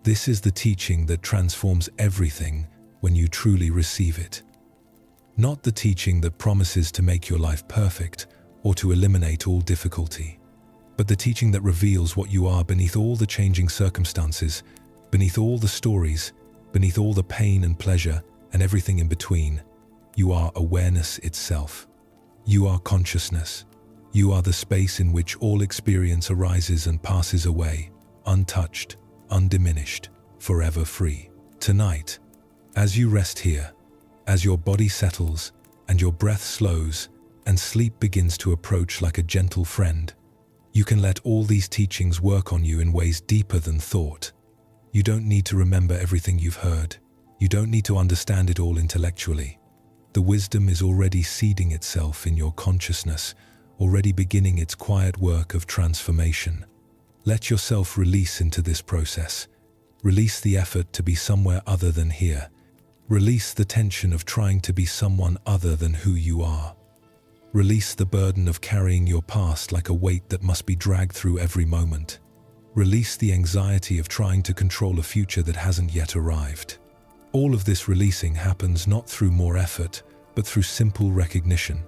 This is the teaching that transforms everything when you truly receive it. Not the teaching that promises to make your life perfect or to eliminate all difficulty, but the teaching that reveals what you are beneath all the changing circumstances, beneath all the stories, beneath all the pain and pleasure and everything in between. You are awareness itself. You are consciousness. You are the space in which all experience arises and passes away, untouched, undiminished, forever free. Tonight, as you rest here, as your body settles and your breath slows and sleep begins to approach like a gentle friend, you can let all these teachings work on you in ways deeper than thought. You don't need to remember everything you've heard. You don't need to understand it all intellectually. The wisdom is already seeding itself in your consciousness, already beginning its quiet work of transformation. Let yourself release into this process. Release the effort to be somewhere other than here. Release the tension of trying to be someone other than who you are. Release the burden of carrying your past like a weight that must be dragged through every moment. Release the anxiety of trying to control a future that hasn't yet arrived. All of this releasing happens not through more effort, but through simple recognition,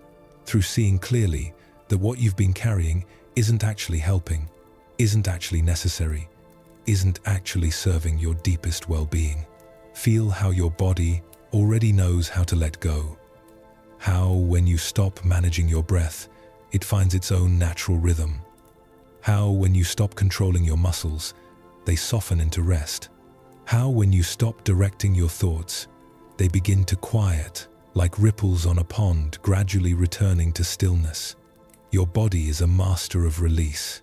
through seeing clearly that what you've been carrying isn't actually helping, isn't actually necessary, isn't actually serving your deepest well-being. Feel how your body already knows how to let go. How, when you stop managing your breath, it finds its own natural rhythm. How, when you stop controlling your muscles, they soften into rest. How, when you stop directing your thoughts, they begin to quiet, like ripples on a pond gradually returning to stillness. Your body is a master of release.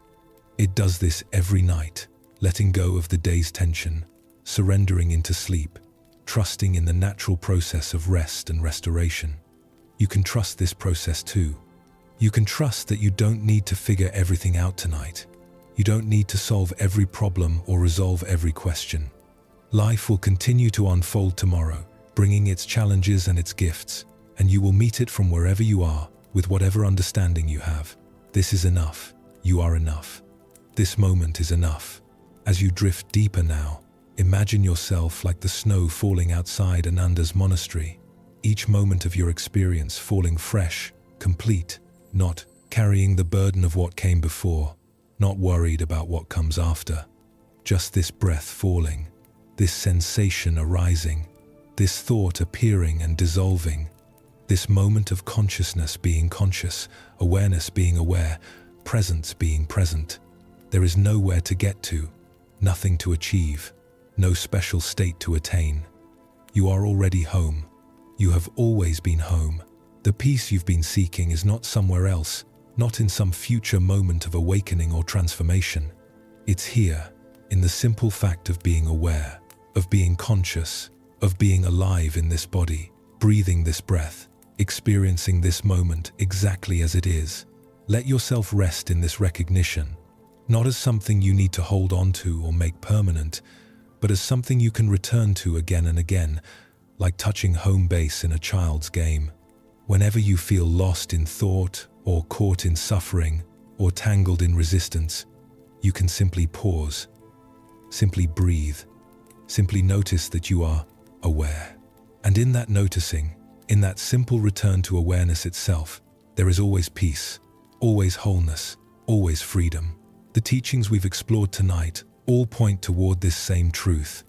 It does this every night, letting go of the day's tension, surrendering into sleep, trusting in the natural process of rest and restoration. You can trust this process too. You can trust that you don't need to figure everything out tonight. You don't need to solve every problem or resolve every question. Life will continue to unfold tomorrow, bringing its challenges and its gifts, and you will meet it from wherever you are, with whatever understanding you have. This is enough. You are enough. This moment is enough. As you drift deeper now, imagine yourself like the snow falling outside Ananda's monastery. Each moment of your experience falling fresh, complete, not carrying the burden of what came before, not worried about what comes after. Just this breath falling, this sensation arising, this thought appearing and dissolving, this moment of consciousness being conscious, awareness being aware, presence being present. There is nowhere to get to, nothing to achieve, no special state to attain. You are already home. You have always been home. The peace you've been seeking is not somewhere else, not in some future moment of awakening or transformation. It's here, in the simple fact of being aware, of being conscious, of being alive in this body, breathing this breath, experiencing this moment exactly as it is. Let yourself rest in this recognition, not as something you need to hold on to or make permanent, but as something you can return to again and again, like touching home base in a child's game. Whenever you feel lost in thought, or caught in suffering, or tangled in resistance, you can simply pause, simply breathe, simply notice that you are aware. And in that noticing, in that simple return to awareness itself, there is always peace, always wholeness, always freedom. The teachings we've explored tonight all point toward this same truth.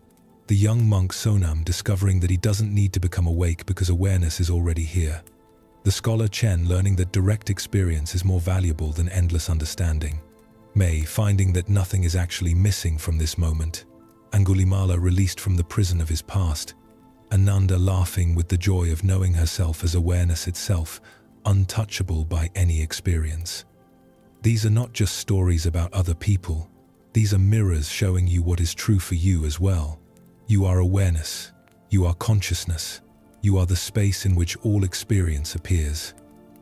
The young monk Sonam discovering that he doesn't need to become awake because awareness is already here. The scholar Chen learning that direct experience is more valuable than endless understanding. May finding that nothing is actually missing from this moment. Angulimala released from the prison of his past. Ananda laughing with the joy of knowing herself as awareness itself, untouchable by any experience. These are not just stories about other people. These are mirrors showing you what is true for you as well. You are awareness. You are consciousness. You are the space in which all experience appears.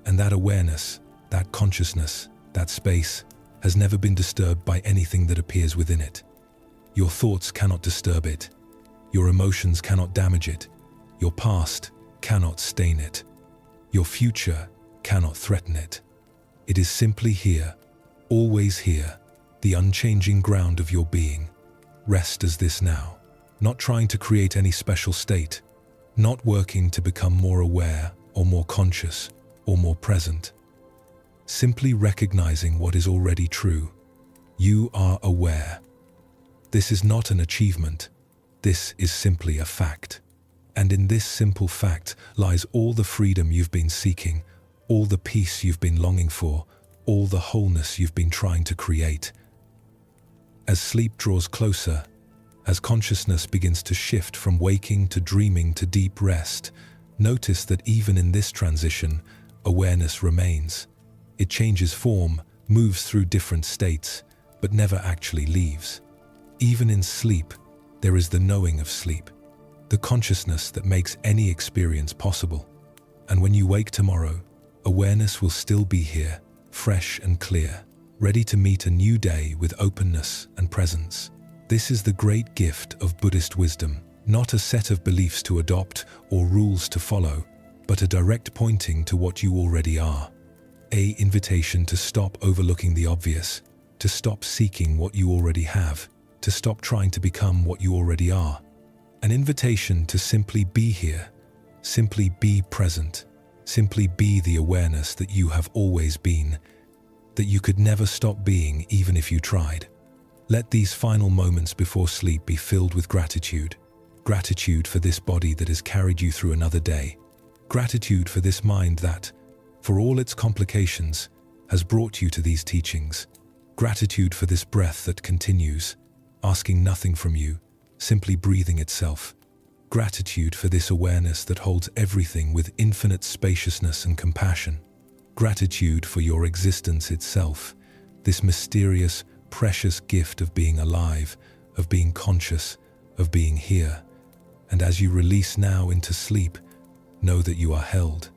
And that awareness, that consciousness, that space, has never been disturbed by anything that appears within it. Your thoughts cannot disturb it. Your emotions cannot damage it. Your past cannot stain it. Your future cannot threaten it. It is simply here, always here, the unchanging ground of your being. Rest as this now, not trying to create any special state, not working to become more aware or more conscious or more present. Simply recognizing what is already true. You are aware. This is not an achievement. This is simply a fact. And in this simple fact lies all the freedom you've been seeking, all the peace you've been longing for, all the wholeness you've been trying to create. As sleep draws closer, as consciousness begins to shift from waking to dreaming to deep rest, notice that even in this transition, awareness remains. It changes form, moves through different states, but never actually leaves. Even in sleep, there is the knowing of sleep, the consciousness that makes any experience possible. And when you wake tomorrow, awareness will still be here, fresh and clear, ready to meet a new day with openness and presence. This is the great gift of Buddhist wisdom, not a set of beliefs to adopt or rules to follow, but a direct pointing to what you already are. An invitation to stop overlooking the obvious, to stop seeking what you already have, to stop trying to become what you already are. An invitation to simply be here, simply be present, simply be the awareness that you have always been, that you could never stop being even if you tried. Let these final moments before sleep be filled with gratitude. Gratitude for this body that has carried you through another day. Gratitude for this mind that, for all its complications, has brought you to these teachings. Gratitude for this breath that continues, asking nothing from you, simply breathing itself. Gratitude for this awareness that holds everything with infinite spaciousness and compassion. Gratitude for your existence itself, this mysterious, precious gift of being alive, of being conscious, of being here. And as you release now into sleep, know that you are held,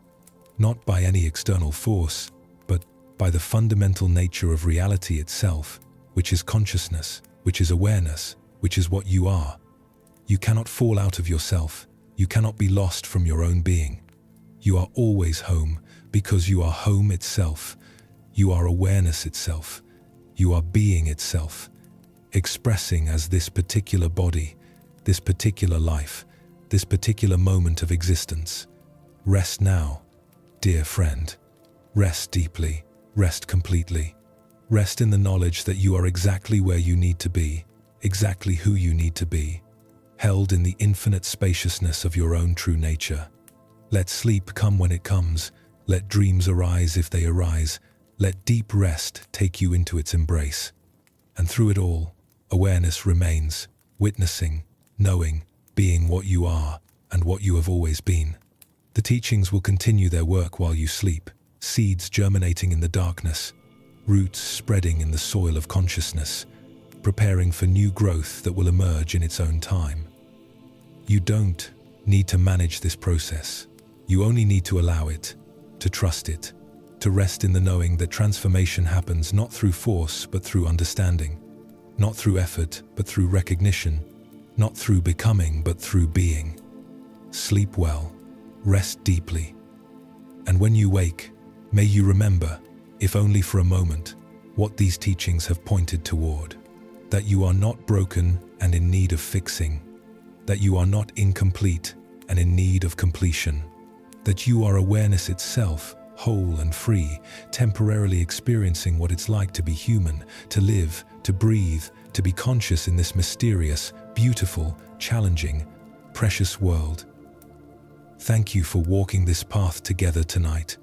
not by any external force, but by the fundamental nature of reality itself, which is consciousness, which is awareness, which is what you are. You cannot fall out of yourself. You cannot be lost from your own being. You are always home because you are home itself. You are awareness itself. You are being itself, expressing as this particular body, this particular life, this particular moment of existence. Rest now, dear friend. Rest deeply, rest completely. Rest in the knowledge that you are exactly where you need to be, exactly who you need to be, held in the infinite spaciousness of your own true nature. Let sleep come when it comes. Let dreams arise if they arise. Let deep rest take you into its embrace. And through it all, awareness remains, witnessing, knowing, being what you are, and what you have always been. The teachings will continue their work while you sleep, seeds germinating in the darkness, roots spreading in the soil of consciousness, preparing for new growth that will emerge in its own time. You don't need to manage this process. You only need to allow it, to trust it, to rest in the knowing that transformation happens not through force but through understanding, not through effort but through recognition, not through becoming but through being. Sleep well, rest deeply, and when you wake, may you remember, if only for a moment, what these teachings have pointed toward. That you are not broken and in need of fixing, that you are not incomplete and in need of completion, that you are awareness itself, whole and free, temporarily experiencing what it's like to be human, to live, to breathe, to be conscious in this mysterious, beautiful, challenging, precious world. Thank you for walking this path together tonight.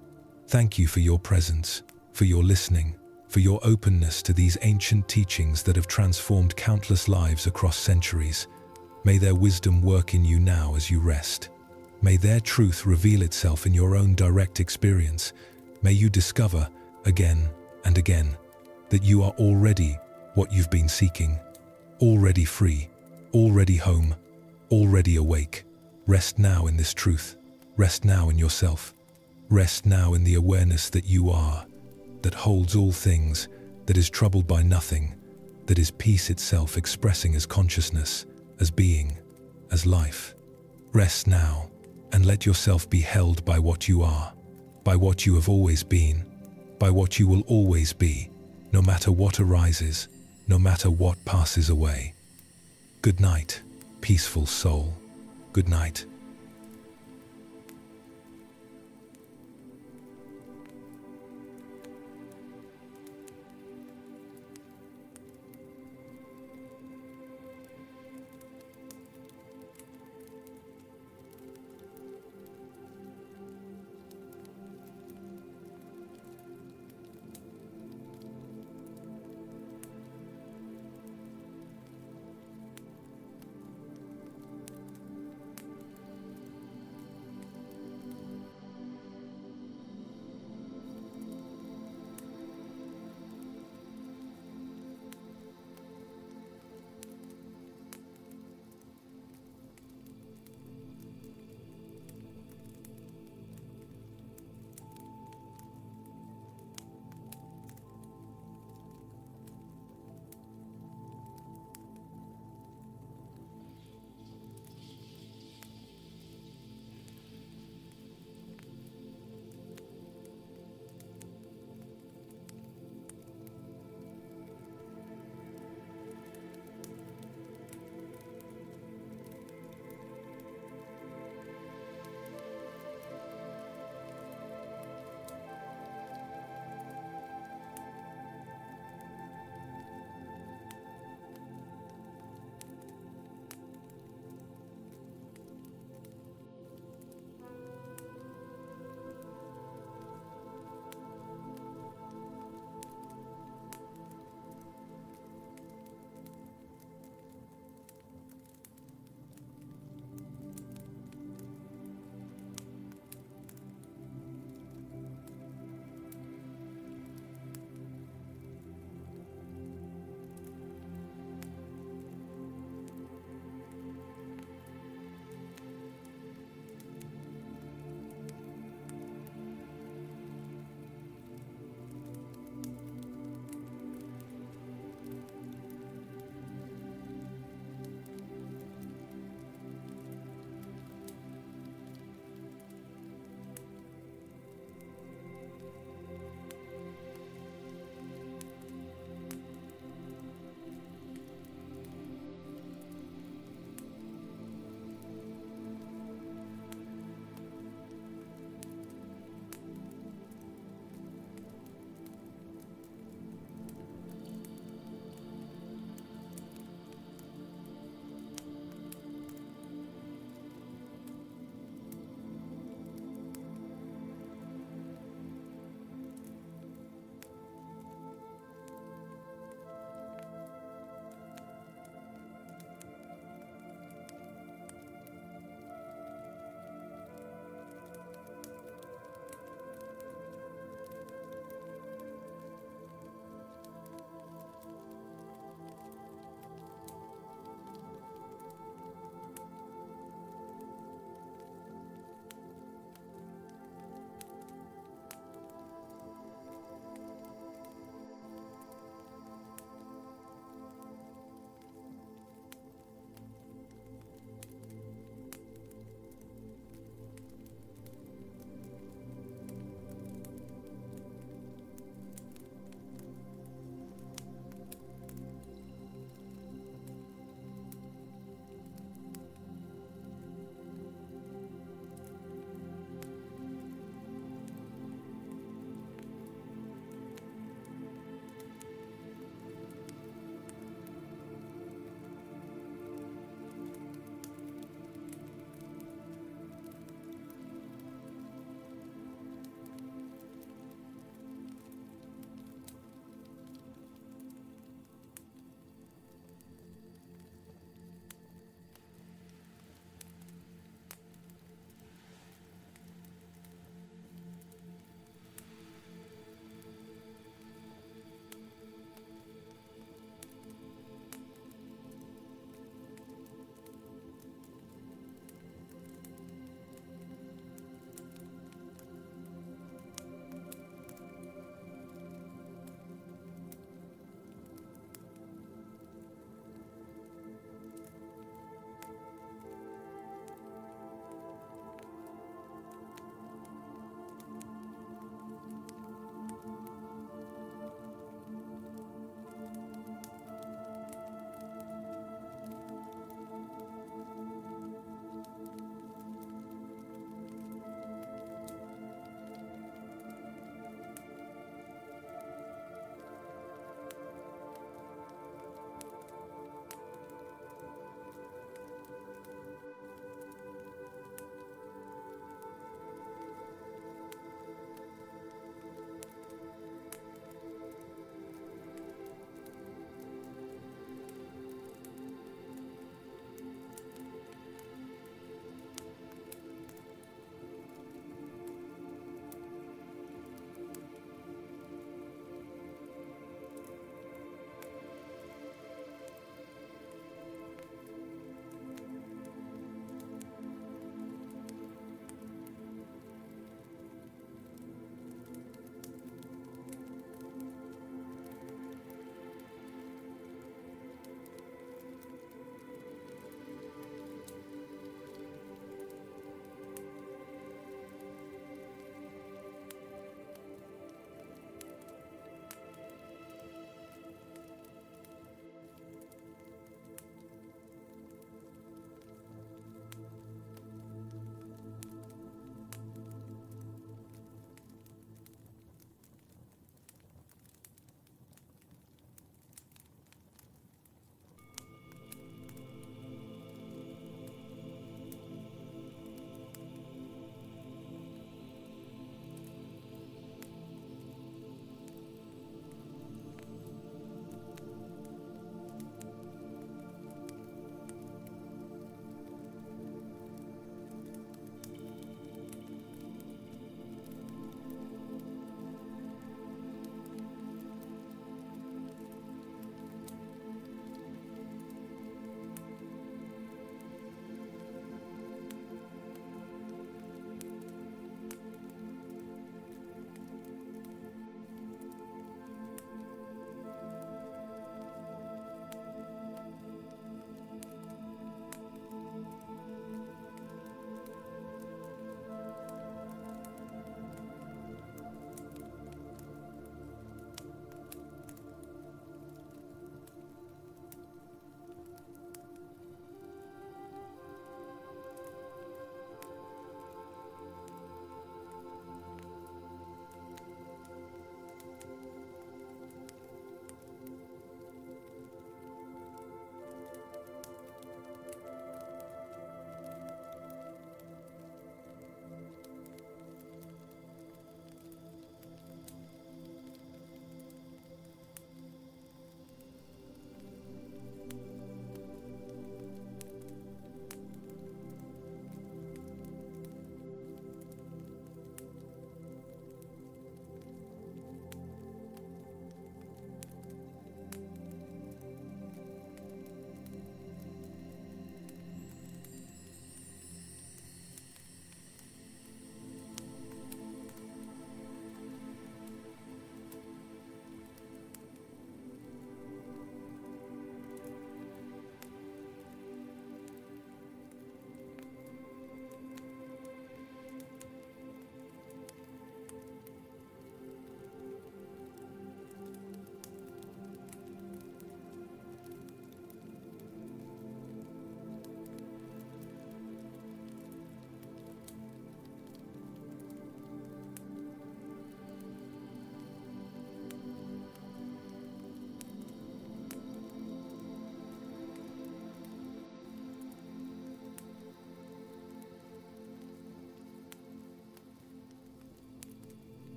Thank you for your presence, for your listening, for your openness to these ancient teachings that have transformed countless lives across centuries. May their wisdom work in you now as you rest. May their truth reveal itself in your own direct experience. May you discover, again and again, that you are already what you've been seeking, already free, already home, already awake. Rest now in this truth. Rest now in yourself. Rest now in the awareness that you are, that holds all things, that is troubled by nothing, that is peace itself expressing as consciousness, as being, as life. Rest now, and let yourself be held by what you are, by what you have always been, by what you will always be, no matter what arises, no matter what passes away. Good night, peaceful soul. Good night.